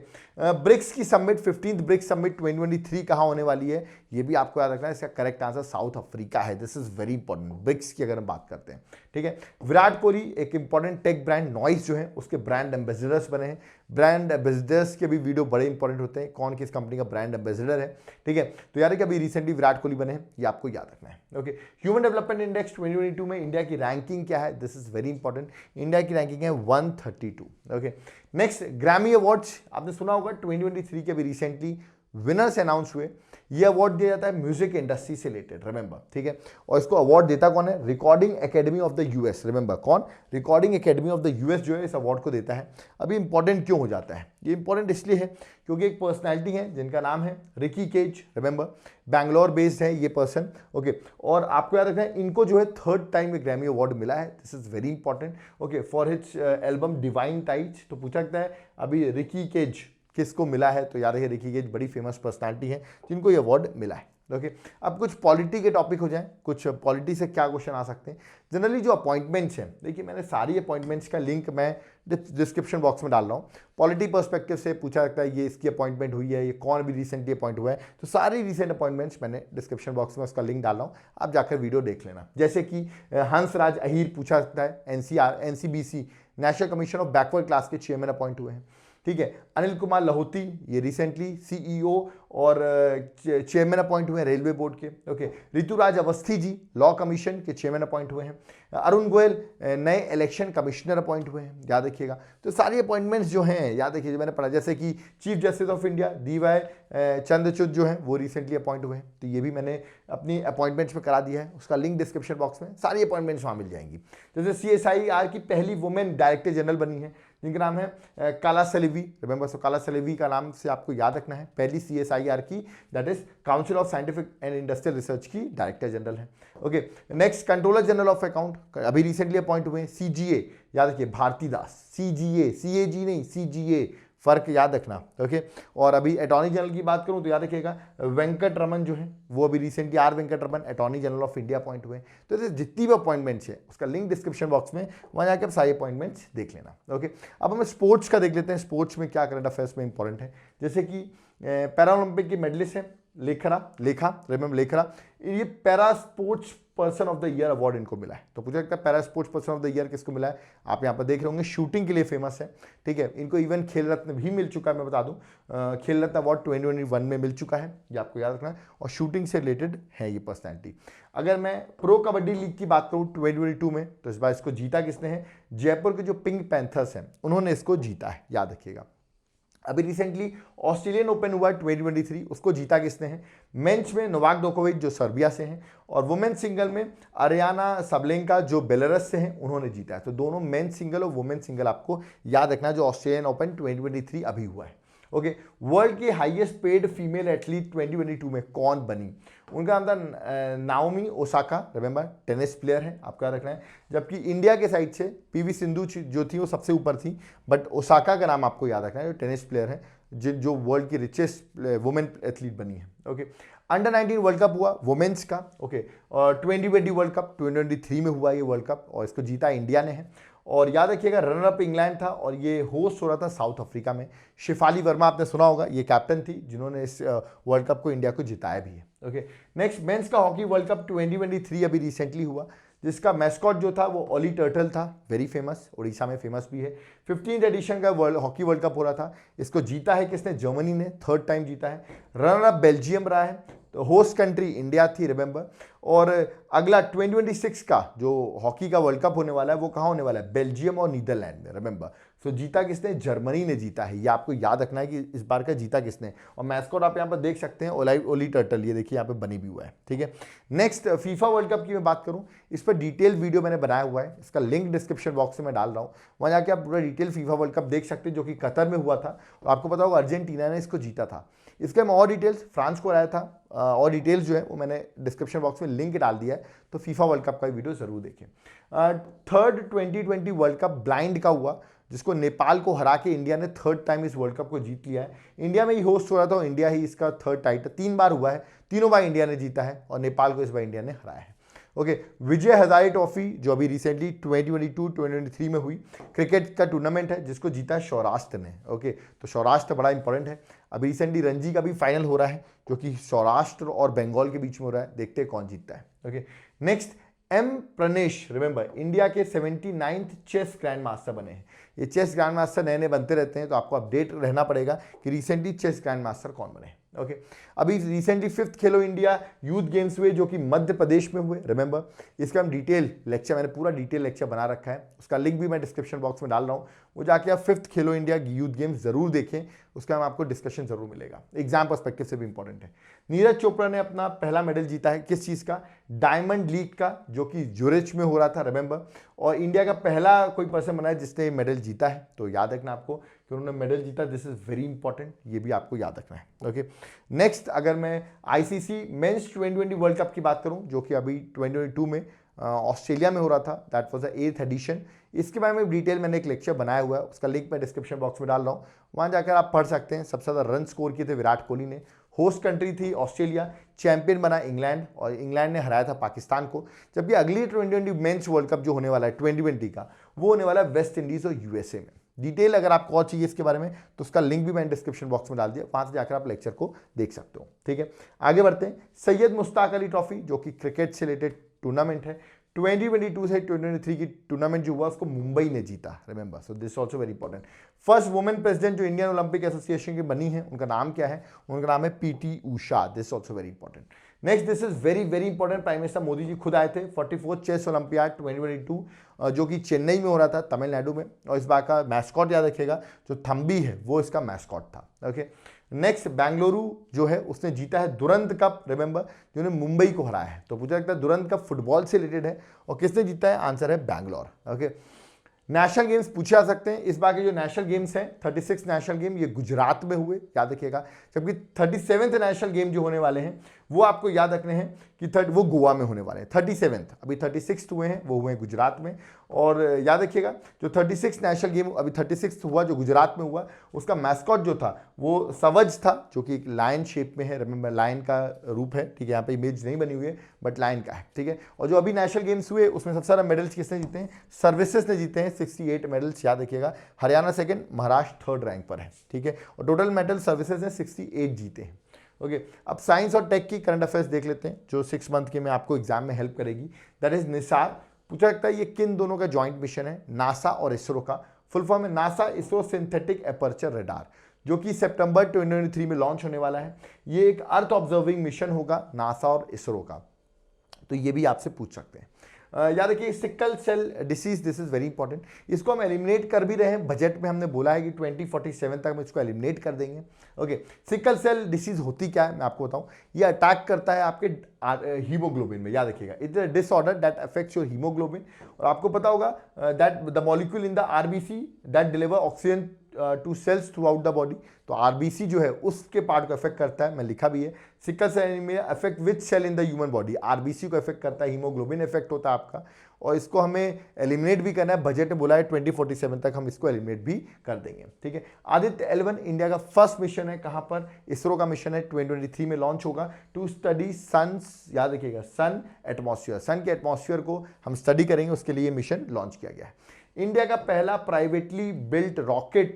ब्रिक्स की समिट 15th ब्रिक्स समिट 2023 कहाँ होने वाली है, ये भी आपको याद रखना है, इसका करेक्ट आंसर साउथ अफ्रीका है। This is very important BRICS की अगर हम बात करते हैं, ठीक है। विराट कोहली एक इंपॉर्टेंट टेक ब्रांड नॉइस जो है उसके ब्रांड एम्बेसडर्स बने हैं। ब्रांड एम्बेसडर्स के भी वीडियो बड़े इंपॉर्टेंट होते हैं, कौन किस कंपनी का ब्रांड एम्बेसडर है, ठीक है, तो यार कि अभी रिसेंटली विराट कोहली बने हैं, ये आपको याद रखना है। ओके, ह्यूमन डेवलपमेंट इंडेक्स 2022 में इंडिया की रैंकिंग क्या है, this is very important, India की रैंकिंग है 132। ओके, नेक्स्ट ग्रैमी अवार्ड्स आपने सुना होगा 2023 के अभी रिसेंटली विनर्स अनाउंस हुए। ये अवार्ड दिया जाता है म्यूजिक इंडस्ट्री से रिलेटेड, रिमेंबर, ठीक है, और इसको अवार्ड देता कौन है, recording academy of the US. Remember कौन, recording academy of the US जो है इस अवार्ड को देता है। अभी इंपॉर्टेंट क्यों हो जाता है, ये इंपॉर्टेंट इसलिए है क्योंकि एक पर्सनैलिटी है जिनका नाम है रिकी केज। रिमेंबर बैंगलोर बेस्ड है ये पर्सन। ओके, और आपको याद रखना है इनको जो है 3rd टाइम ग्रैमी अवार्ड मिला है, this is very important. Okay, for his album divine ties. तो पूछा सकता है अभी रिकी केज किसको मिला है, तो याद रखिए रिकी केज बड़ी फेमस पर्सनालिटी है जिनको ये अवार्ड मिला है। ओके, अब कुछ पॉलिटी के टॉपिक हो जाएं, कुछ पॉलिटी से क्या क्वेश्चन आ सकते हैं। जनरली जो अपॉइंटमेंट्स हैं, देखिए मैंने सारी अपॉइंटमेंट्स का लिंक मैं डिस्क्रिप्शन बॉक्स में डाल रहा हूँ। पॉलिटी पर्सपेक्टिव से पूछा जाता है ये इसकी अपॉइंटमेंट हुई है, ये कौन भी रिसेंटली अपॉइंट हुआ है, तो सारी रिसेंट अपॉइंटमेंट्स मैंने डिस्क्रिप्शन बॉक्स में उसका लिंक डाल रहा हूँ, आप जाकर वीडियो देख लेना। जैसे कि हंसराज अहीर पूछा सकता है, NCBC national commission of backward class के चेयरमैन अपॉइंट हुए हैं। ठीक है। अनिल कुमार लाहौती ये रिसेंटली सीईओ और चेयरमैन अपॉइंट हुए हैं रेलवे बोर्ड के। Okay, Rituraj Awasthi ji law commission के चेयरमैन अपॉइंट हुए हैं। अरुण गोयल नए इलेक्शन कमिश्नर अपॉइंट हुए हैं, याद रखिएगा। तो सारी अपॉइंटमेंट्स जो हैं याद रखिए, मैंने पढ़ा, जैसे कि chief justice of India DY Chandrachud जो हैं वो रिसेंटली अपॉइंट हुए हैं, तो ये भी मैंने अपनी अपॉइंटमेंट्स में करा दिया है, उसका लिंक डिस्क्रिप्शन बॉक्स में, सारी अपॉइंटमेंट्स वहाँ मिल जाएंगी। जैसे CSIR की पहली वुमेन डायरेक्टर जनरल बनी है, जिनका नाम है काला सलेवी। रिमेंबर, सो काला सलेवी का नाम से आपको याद रखना है। पहली CSIR की, that is council of scientific and industrial research की डायरेक्टर जनरल है। Okay, next controller general of account अभी रिसेंटली अपॉइंट हुए हैं, CGA, याद रखिए भारती दास, CGA, CAG नहीं, CGA, फर्क याद रखना। ओके, और अभी अटॉर्नी जनरल की बात करूं तो याद रखिएगा वेंकट रमन जो है वो अभी recently Venkat Raman attorney general of India appoint हुए। तो ऐसे जितनी भी अपॉइंटमेंट्स है उसका लिंक डिस्क्रिप्शन बॉक्स में, वहाँ जाकर सारी अपॉइंटमेंट्स देख लेना। ओके, अब हम स्पोर्ट्स का देख लेते हैं, स्पोर्ट्स में क्या करंट अफेयर्स में इंपॉर्टेंट है। जैसे कि पैरालंपिक की मेडलिस्ट है लेखा, रिमेंबर लेखरा, ये para sports person of the year award इनको मिला है। तो मुझे लगता है para sports person of the year किसको मिला है, आप यहाँ पर देख रहे होंगे, शूटिंग के लिए फेमस है। ठीक है, इनको इवन खेल रत्न भी मिल चुका है, मैं बता दूं खेल रत्न अवार्ड 2021 में मिल चुका है, ये आपको याद रखना है, और शूटिंग से रिलेटेड है ये पर्सनैलिटी। अगर मैं प्रो कबड्डी लीग की बात करूँ 2022 में, तो इस बार इसको जीता किसने है, जयपुर के जो पिंक पैंथर्स हैं उन्होंने इसको जीता है, याद रखिएगा। अभी रिसेंटली ऑस्ट्रेलियन ओपन हुआ है 2023, उसको जीता किसने है, मेंस में नोवाक जोकोविच जो सर्बिया से हैं, और वुमेन सिंगल में अरियाना सबलेंका जो बेलारस से हैं, उन्होंने जीता है। तो दोनों मेन सिंगल और वुमेन सिंगल आपको याद रखना है, जो ऑस्ट्रेलियन ओपन 2023 अभी हुआ है। ओके, वर्ल्ड की हाईएस्ट पेड फीमेल एथलीट 2022 में कौन बनी, उनका नाम था Naomi Osaka, remember tennis player है, आपको याद रखना है। जबकि इंडिया के साइड से PV सिंधु जो थी वो सबसे ऊपर थी, बट ओसाका का नाम आपको याद रखना है, जो टेनिस प्लेयर है, जो वर्ल्ड की रिचेस्ट वुमेन एथलीट बनी है। ओके, अंडर 19 वर्ल्ड कप हुआ वुमेन्स का। ओके, और 2020 वर्ल्ड कप 2023 में हुआ ये वर्ल्ड कप, और इसको जीता इंडिया ने है। और याद रखिएगा रनर अप इंग्लैंड था, और ये होस्ट हो रहा था साउथ अफ्रीका में। शिफाली वर्मा आपने सुना होगा, ये कैप्टन थी जिन्होंने इस वर्ल्ड कप को इंडिया को जिताया भी है। ओके, नेक्स्ट मेंस का हॉकी वर्ल्ड कप 2023 अभी रिसेंटली हुआ, जिसका मैस्कॉट जो था वो ओली टर्टल था, वेरी फेमस, उड़ीसा में फेमस भी है। 15th एडिशन का हॉकी वर्ल्ड कप हो रहा था, इसको जीता है किसने, जर्मनी ने, 3rd टाइम जीता है। रनर अप बेल्जियम रहा है, तो होस्ट कंट्री इंडिया थी, रिमेंबर। और अगला 2026 का जो हॉकी का वर्ल्ड कप होने वाला है वो कहाँ होने वाला है, बेल्जियम और नीदरलैंड में, रिमेंबर। तो जीता किसने, जर्मनी ने जीता है, ये आपको याद रखना है कि इस बार का जीता किसने। और मैस्कॉट आप यहाँ पर देख सकते हैं ओली टर्टल, ये देखिए यहाँ पे बनी भी हुआ है। ठीक है, नेक्स्ट फीफा वर्ल्ड कप की मैं बात करूँ, इस पर डिटेल वीडियो मैंने बनाया हुआ है, इसका लिंक डिस्क्रिप्शन बॉक्स में डाल रहा हूँ, वहाँ जाके आप पूरा डिटेल फीफा वर्ल्ड कप देख सकते हैं, जो कि कतर में हुआ था। और आपको पता होगा अर्जेंटीना ने इसको जीता था। इसके में और डिटेल्स, फ्रांस को आया था, और डिटेल्स जो है वो मैंने डिस्क्रिप्शन बॉक्स में लिंक डाल दिया है, तो फीफा वर्ल्ड कप का वीडियो जरूर देखें। 3rd 2020 वर्ल्ड कप ब्लाइंड का हुआ, जिसको नेपाल को हरा के इंडिया ने 3rd टाइम इस वर्ल्ड कप को जीत लिया है। इंडिया में ही होस्ट हो रहा था, इंडिया ही इसका 3rd टाइटल, 3 बार हुआ है, तीनों बार इंडिया ने जीता है, और नेपाल को इस बार इंडिया ने हराया है। ओके, विजय हजारे ट्रॉफी जो अभी रिसेंटली 2022-2023 में हुई, क्रिकेट का टूर्नामेंट है, जिसको जीता है सौराष्ट्र ने। ओके, तो सौराष्ट्र बड़ा इंपॉर्टेंट है। अभी रिसेंटली रणजी का भी फाइनल हो रहा है, जो कि सौराष्ट्र और बंगाल के बीच में हो रहा है, देखते हैं कौन जीतता है। Okay, next M Pranesh, remember India के 79th चेस ग्रैंड मास्टर बने हैं। ये चेस ग्रैंड मास्टर नए नए बनते रहते हैं, तो आपको अपडेट रहना पड़ेगा कि रिसेंटली चेस ग्रैंड मास्टर कौन बने। ओके, अभी रिसेंटली 5th खेलो इंडिया यूथ गेम्स हुए, जो कि मध्य प्रदेश में हुए, रिमेंबर। इसका हम डिटेल लेक्चर, मैंने पूरा डिटेल लेक्चर बना रखा है, उसका लिंक भी मैं डिस्क्रिप्शन बॉक्स में डाल रहा हूँ, वो जाके आप 5th खेलो इंडिया यूथ गेम्स जरूर देखें, उसका हम आपको डिस्कशन जरूर मिलेगा, एग्जाम पर्सपेक्टिव से भी इंपॉर्टेंट है। नीरज चोपड़ा ने अपना पहला मेडल जीता है, किस चीज़ का, डायमंड लीग का, जो कि ज्यूरिच में हो रहा था, रिमेंबर। और इंडिया का पहला कोई पर्सन बना है जिसने मेडल जीता है, तो याद रखना आपको कि उन्होंने मेडल जीता, दिस इज वेरी इंपॉर्टेंट, ये भी आपको याद रखना है। ओके, नेक्स्ट अगर मैं ICC मेंस 2020 वर्ल्ड कप की बात करूं, जो कि अभी 2022 में ऑस्ट्रेलिया में हो रहा था, that was the 8th addition, इसके बारे में डिटेल मैंने एक लेक्चर बनाया हुआ है, उसका लिंक मैं डिस्क्रिप्शन बॉक्स में डाल रहा हूँ, वहाँ जाकर आप पढ़ सकते हैं। सबसे ज़्यादा रन स्कोर किए थे विराट कोहली ने, होस्ट कंट्री थी ऑस्ट्रेलिया, चैंपियन बना इंग्लैंड, और इंग्लैंड ने हराया था पाकिस्तान को। जबकि अगली 2020 मेंस वर्ल्ड कप जो होने वाला है 2020 का, वो होने वाला है वेस्ट इंडीज़ और USA में। डिटेल अगर आपको और चाहिए इसके बारे में, तो उसका लिंक भी मैंने डिस्क्रिप्शन बॉक्स में डाल दिया, वहाँ से जाकर आप लेक्चर को देख सकते हो। ठीक है, आगे बढ़ते हैं। सैयद मुश्ताक अली ट्रॉफी, जो कि क्रिकेट से रिलेटेड टूर्नामेंट है, 2022 से 2023 की टूर्नामेंट जो हुआ उसको मुंबई ने जीता, remember, so this also very important. First women president जो इंडियन ओलंपिक एसोसिएशन की बनी है, उनका नाम क्या है? उनका नाम है PT Usha, this also very important. Next, this is very very important, prime minister Modi ji खुद आए थे 44th चेस ओलंपियाड 2022 जो कि चेन्नई में हो रहा था, तमिलनाडु में, और इस बार का मैस्कॉट याद रखिएगा जो थम्बी है वो इसका मैस्कॉट था। ओके, नेक्स्ट, बेंगलुरु जो है उसने जीता है दुरंत कप, रिमेंबर, जिन्होंने मुंबई को हराया है। तो पूछा जाता है दुरंत कप फुटबॉल से रिलेटेड है और किसने जीता है? आंसर है बैंगलोर। ओके, नेशनल गेम्स पूछे जा सकते हैं। इस बार के जो नेशनल गेम्स हैं 36 नेशनल गेम ये गुजरात में हुए, याद रखिएगा, जबकि 37th नेशनल गेम जो होने वाले हैं वो आपको याद रखने हैं कि वो गोवा में होने वाले हैं। 37th, अभी 36 हुए हैं वो हुए गुजरात में। और याद रखिएगा जो 36 नेशनल गेम अभी 36 हुआ जो गुजरात में हुआ, उसका मैस्कॉट जो था वो सवज था, जो कि एक लायन शेप में है, रिमेंबर लायन का रूप है, ठीक है, यहाँ पे इमेज नहीं बनी हुई है बट लायन का है, ठीक है। और जो अभी नेशनल गेम्स हुए उसमें सबसे सारा मेडल्स किसने जीते हैं? सर्विसेज ने जीते हैं, 68 मेडल्स, याद रखिएगा। Haryana second, Maharashtra third rank पर है, ठीक है, और टोटल मेडल सर्विसेज ने 68 जीते हैं। ओके, अब साइंस और टेक की करंट अफेयर्स देख लेते हैं जो 6 मंथ के में आपको एग्जाम में हेल्प करेगी। That is Nisar. पूछा जाता है ये किन दोनों का जॉइंट मिशन है? नासा और इसरो का। फुल फॉर्म है NASA ISRO synthetic aperture radar, जो कि सितंबर 2023 में लॉन्च होने वाला है। ये एक अर्थ ऑब्जर्विंग मिशन होगा नासा और इसरो का, तो ये भी आपसे पूछ सकते हैं। याद रखिए sickle cell disease, this is very important. इसको हम एलिमिनेट कर भी रहे हैं, बजट में हमने बोला है कि 2047 तक हम इसको एलिमिनेट कर देंगे। ओके, सिकल सेल डिसीज होती क्या है मैं आपको बताऊं। ये अटैक करता है आपके हीमोग्लोबिन में, याद रखिएगा, it's a disorder that affects your haemoglobin. और आपको पता होगा that the molecule in the RBC that deliver oxygen to cells throughout the body. तो आरबीसी जो है उसके पार्ट को अफेक्ट करता है, मैं लिखा भी है। Sickle cell anaemia affect which cell in the human body? RBC को अफेक्ट करता है, हीमोग्लोबिन अफेक्ट होता है आपका, और इसको हमें एलिमिनेट भी करना है। बजट में बोला है 2047 तक हम इसको एलिमिनेट भी कर देंगे, ठीक है। आदित्य L1 इंडिया का फर्स्ट मिशन है, कहां पर? इसरो का मिशन है, 2023 में लॉन्च होगा, टू स्टडी सन्स, याद रखिएगा, सन एटमॉस्फेयर, सन के एटमॉस्फेयर को हम स्टडी करेंगे, उसके लिए मिशन लॉन्च किया गया है। इंडिया का पहला प्राइवेटली बिल्ट रॉकेट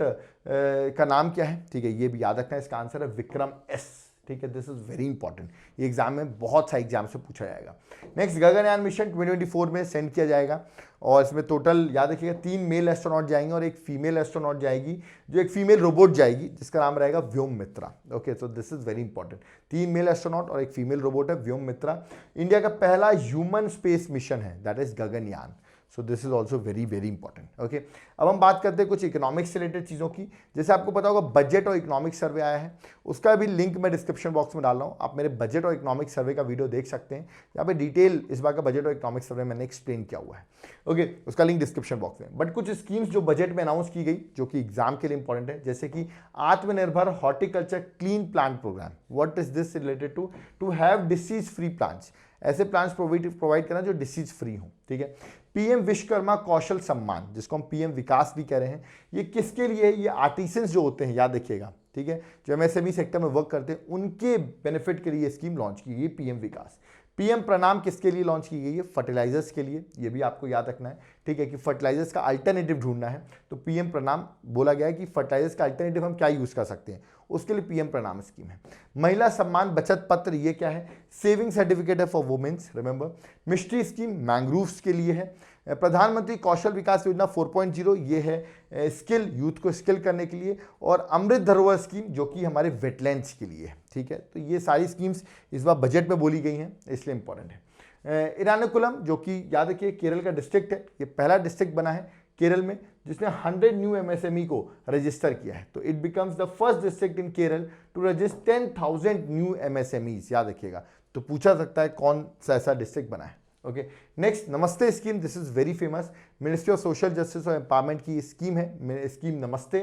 का नाम क्या है? ठीक है, ये भी याद रखना है, इसका आंसर है विक्रम एस, ठीक है, दिस इज वेरी इंपॉर्टेंट, ये एग्जाम में बहुत सारे एग्जाम से पूछा जाएगा। नेक्स्ट, गगनयान मिशन 2024 में सेंड किया जाएगा, और इसमें टोटल याद रखिएगा 3 मेल एस्ट्रोनॉट जाएंगे और एक फीमेल एस्ट्रोनॉट जाएगी, जो एक फीमेल रोबोट जाएगी जिसका नाम रहेगा Vyom Mitra. Okay, so this is very important, 3 male astronaut और एक फीमेल रोबोट है व्योम मित्रा। इंडिया का पहला ह्यूमन स्पेस मिशन है, that is Gaganyaan. So this is also very very important. Okay, अब हम बात करते हैं कुछ इकोनॉमिक्स से रिलेटेड चीज़ों की। जैसे आपको पता होगा बजट और इकोनॉमिक्स सर्वे आया है, उसका भी लिंक मैं डिस्क्रिप्शन बॉक्स में डाल रहा हूँ, आप मेरे बजट और इकोनॉमिक्स सर्वे का वीडियो देख सकते हैं। यहाँ पे डिटेल इस बार का बजट और इकोनॉमिक्स सर्वे मैंने एक्सप्लेन किया हुआ है। ओके, उसका लिंक डिस्क्रिप्शन बॉक्स में। बट कुछ स्कीम्स जो बजट में अनाउंस की गई जो कि एग्जाम के लिए इंपॉर्टेंट है, जैसे कि Atmanirbhar horticulture clean plant programme. What is this related to have disease free plants, ऐसे प्लांट्स प्रोवाइड करना जो डिसीज फ्री हो, ठीक है। पीएम विश्वकर्मा कौशल सम्मान, जिसको हम पीएम विकास भी कह रहे हैं, ये किसके लिए है? ये आर्टिसंस जो होते हैं, याद रखिएगा, ठीक है, जो एमएसएमई सेक्टर में वर्क करते हैं उनके बेनिफिट के लिए ये स्कीम लॉन्च की गई, पीएम विकास। पीएम प्रणाम किसके लिए लॉन्च की गई है? फर्टिलाइजर्स के लिए, ये भी आपको याद रखना है, ठीक है, कि फर्टिलाइजर्स का अल्टरनेटिव ढूंढना है, तो पीएम प्रणाम बोला गया है कि फर्टिलाइजर्स का अल्टरनेटिव हम क्या यूज कर सकते हैं, उसके लिए पीएम प्रणाम स्कीम है। महिला सम्मान बचत पत्र, ये क्या है? सेविंग सर्टिफिकेट है for womens, remember. MISHTI scheme mangroves के लिए है। प्रधानमंत्री कौशल विकास योजना 4.0, ये है स्किल, यूथ को स्किल करने के लिए। और अमृत धरोहर स्कीम जो कि हमारे वेटलैंड्स के लिए है, ठीक है। तो ये सारी स्कीम्स इस बार बजट में बोली गई हैं, इसलिए इंपॉर्टेंट है। इरानाकुलम जो कि याद रखिए केरल का डिस्ट्रिक्ट है, ये पहला डिस्ट्रिक्ट बना है केरल में जिसने 100 न्यू एमएसएमई को रजिस्टर किया है। तो it becomes the first district in Kerala to register 10,000 new MSMEs, याद रखिएगा। तो पूछा सकता है कौन सा ऐसा डिस्ट्रिक्ट बना है। ओके, नेक्स्ट, नमस्ते scheme, this is very famous, ministry of social justice और एम्पावरमेंट की स्कीम है, स्कीम नमस्ते।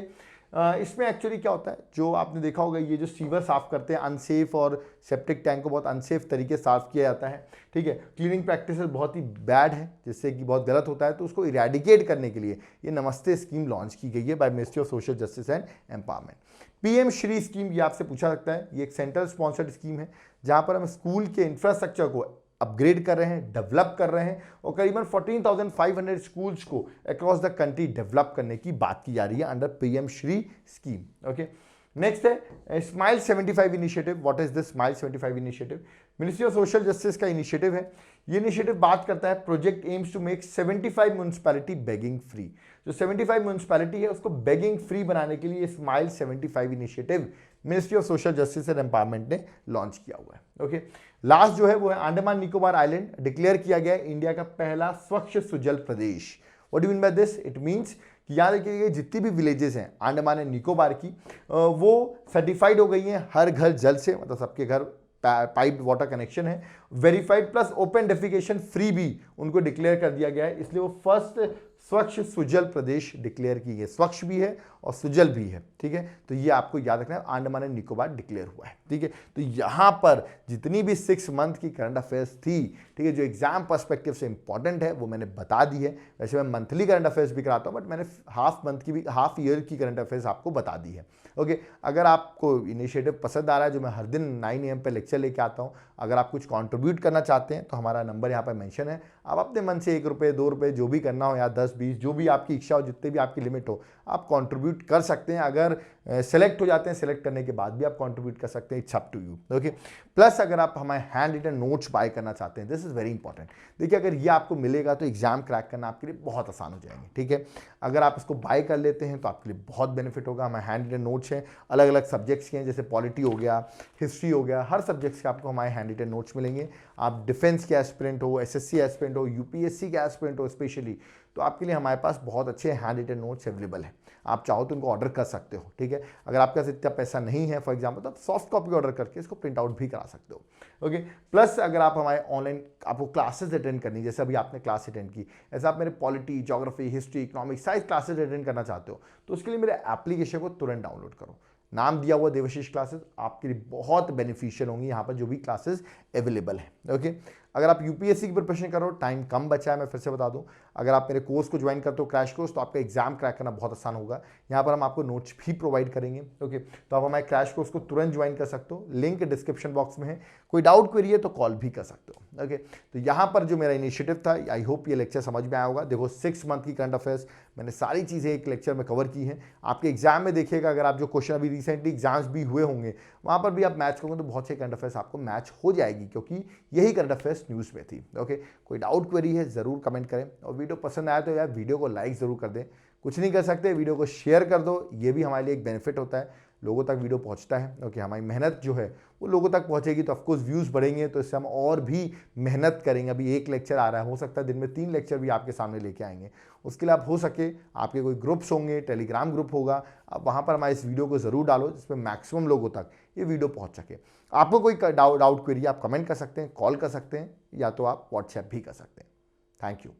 इसमें एक्चुअली क्या होता है, जो आपने देखा होगा, ये जो सीवर साफ करते हैं अनसेफ और सेप्टिक टैंक को बहुत अनसेफ तरीके से साफ किया जाता है, ठीक है। क्लीनिंग प्रैक्टिसेस बहुत ही बैड है, जिससे कि बहुत गलत होता है, तो उसको इरेडिकेट करने के लिए ये नमस्ते स्कीम लॉन्च की गई है by ministry of social justice and empowerment. PM Shri scheme, ये आपसे पूछा सकता है, ये एक सेंट्रल स्पॉन्सर्ड स्कीम है जहां पर हम स्कूल के इंफ्रास्ट्रक्चर को अपग्रेड कर रहे हैं, डेवलप कर रहे हैं, और करीबन 14,500 स्कूल्स को अक्रॉस द कंट्री डेवलप करने की बात की जा रही है under PM Shri scheme. Okay, next है smile 75 initiative. What is this smile 75 initiative? Ministry of social justice का इनिशिएटिव है। ये इनिशिएटिव बात करता है project aims to make 75 municipality begging free. जो 75 म्युनिसिपैलिटी है उसको बेगिंग फ्री बनाने के लिए smile 75 initiative ministry of social justice and empowerment ने लॉन्च किया हुआ है। ओके, लास्ट जो है वो है अंडमान निकोबार आइलैंड डिक्लेयर किया गया है इंडिया का पहला Swachh Sujal Pradesh. What do mean by this? It means कि यहाँ देखिए जितनी भी विलेजेस हैं अंडमान एंड निकोबार की वो सर्टिफाइड हो गई हैं हर घर जल से, मतलब सबके घर पाइप वाटर कनेक्शन है, verified plus open defecation free भी उनको डिक्लेयर कर दिया गया है। इसलिए वो फर्स्ट स्वच्छ सुजल प्रदेश डिक्लेयर की गई। स्वच्छ भी है और सुजल भी है, ठीक है। तो ये आपको याद रखना है, अंडमान एंड निकोबार डिक्लेयर हुआ है, ठीक है। तो यहाँ पर जितनी भी 6 मंथ की करंट अफेयर्स थी, ठीक है, जो एग्जाम पर्सपेक्टिव से इंपॉर्टेंट है वो मैंने बता दी है। वैसे मैं मंथली करंट अफेयर्स भी कराता हूँ, बट मैंने हाफ मंथ की भी, हाफ ईयर की करंट अफेयर्स आपको बता दी है। ओके, अगर आपको इनिशिएटिव पसंद आ रहा है जो मैं हर दिन 9 AM पे लेक्चर लेके आता हूँ, अगर आप कुछ कंट्रीब्यूट करना चाहते हैं तो हमारा नंबर यहाँ पर मेंशन है। आप अपने मन से 1 रुपये 2 रुपये जो भी करना हो या 10 20 जो भी आपकी इच्छा हो, जितने भी आपकी लिमिट हो, आप कंट्रीब्यूट कर सकते हैं। अगर सेलेक्ट हो जाते हैं, सेलेक्ट करने के बाद भी आप कंट्रीब्यूट कर सकते हैं, it's up to you. Okay, plus अगर आप हमारे हैंड रिटन नोट्स बाय करना चाहते हैं, दिस इज वेरी इंपॉर्टेंट। देखिए अगर ये आपको मिलेगा तो एग्जाम क्रैक करना आपके लिए बहुत आसान हो जाएंगे, ठीक है। अगर आप इसको बाय कर लेते हैं तो आपके लिए बहुत बेनिफिट होगा। हमारे हैंड रिटन नोट्स हैं, अलग अलग सब्जेक्ट्स के हैं, जैसे पॉलिटी हो गया, हिस्ट्री हो गया, हर सब्जेक्ट्स के आपको हमारे हैंड रिटन नोट्स मिलेंगे। आप डिफेंस के एस्पिरेंट हो, एसएससी एस्पिरेंट हो, यूपीएससी के एस्पिरेंट हो स्पेशली, तो आपके लिए हमारे पास बहुत अच्छे हैंड रिटन नोट्स अवेलेबल हैं। आप चाहो तो उनको ऑर्डर कर सकते हो, ठीक है। अगर आपके पास इतना पैसा नहीं है फॉर एग्जांपल, तो आप सॉफ्ट कॉपी ऑर्डर करके इसको प्रिंट आउट भी करा सकते हो। ओके, प्लस अगर आप हमारे ऑनलाइन आपको क्लासेस अटेंड करनी, जैसे अभी आपने क्लास अटेंड की, ऐसा आप मेरे polity, geography, history, economics size classes attend करना चाहते हो, तो उसके लिए मेरे एप्लीकेशन को तुरंत डाउनलोड करो। नाम दिया हुआ देवाशीष क्लासेस, आपके लिए बहुत बेनिफिशियल होंगी यहाँ पर जो भी क्लासेस अवेलेबल है। ओके, अगर आप यूपीएससी की प्रिपरेशन करो, टाइम कम बचा है, मैं फिर से बता दूं, अगर आप मेरे कोर्स को ज्वाइन करते हो क्रैश कोर्स, तो आपका एग्जाम क्रैक करना बहुत आसान होगा। यहाँ पर हम आपको नोट्स भी प्रोवाइड करेंगे। ओके, तो आप हमारे क्रैश कोर्स को तुरंत ज्वाइन कर सकते हो, लिंक डिस्क्रिप्शन बॉक्स में है। कोई डाउट क्वेरी है तो कॉल भी कर सकते हो। ओके, तो यहाँ पर जो मेरा इनिशिएटिव था, आई होप ये लेक्चर समझ में आया होगा। देखो 6 मंथ की करंट अफेयर्स मैंने सारी चीज़ें एक लेक्चर में कवर की हैं। आपके एग्जाम में देखिएगा, अगर आप जो क्वेश्चन अभी रिसेंटली एग्जाम्स भी हुए होंगे वहाँ पर भी आप मैच करोगे तो बहुत से करंट अफेयर्स आपको मैच हो जाएगी, क्योंकि यही करंट अफेयर्स न्यूज़ में थी। ओके, कोई डाउट क्वेरी है ज़रूर कमेंट करें, और वीडियो पसंद आया तो यार वीडियो को लाइक ज़रूर कर दें। कुछ नहीं कर सकते, वीडियो को शेयर कर दो, ये भी हमारे लिए एक बेनिफिट होता है, लोगों तक वीडियो पहुंचता है। ओके, हमारी मेहनत जो है वो लोगों तक पहुंचेगी तो ऑफकोर्स व्यूज़ बढ़ेंगे, तो इससे हम और भी मेहनत करेंगे। अभी 1 लेक्चर आ रहा है, हो सकता है दिन में 3 लेक्चर भी आपके सामने लेके आएंगे। उसके लिए आप हो सके आपके कोई ग्रुप्स होंगे, टेलीग्राम ग्रुप होगा, आप वहाँ पर हमारे इस वीडियो को ज़रूर डालो जिसमें मैक्सिमम लोगों तक ये वीडियो पहुँच सके। आपको कोई डाउट क्वेरी आप कमेंट कर सकते हैं, कॉल कर सकते हैं, या तो आप व्हाट्सएप भी कर सकते हैं। Thank you.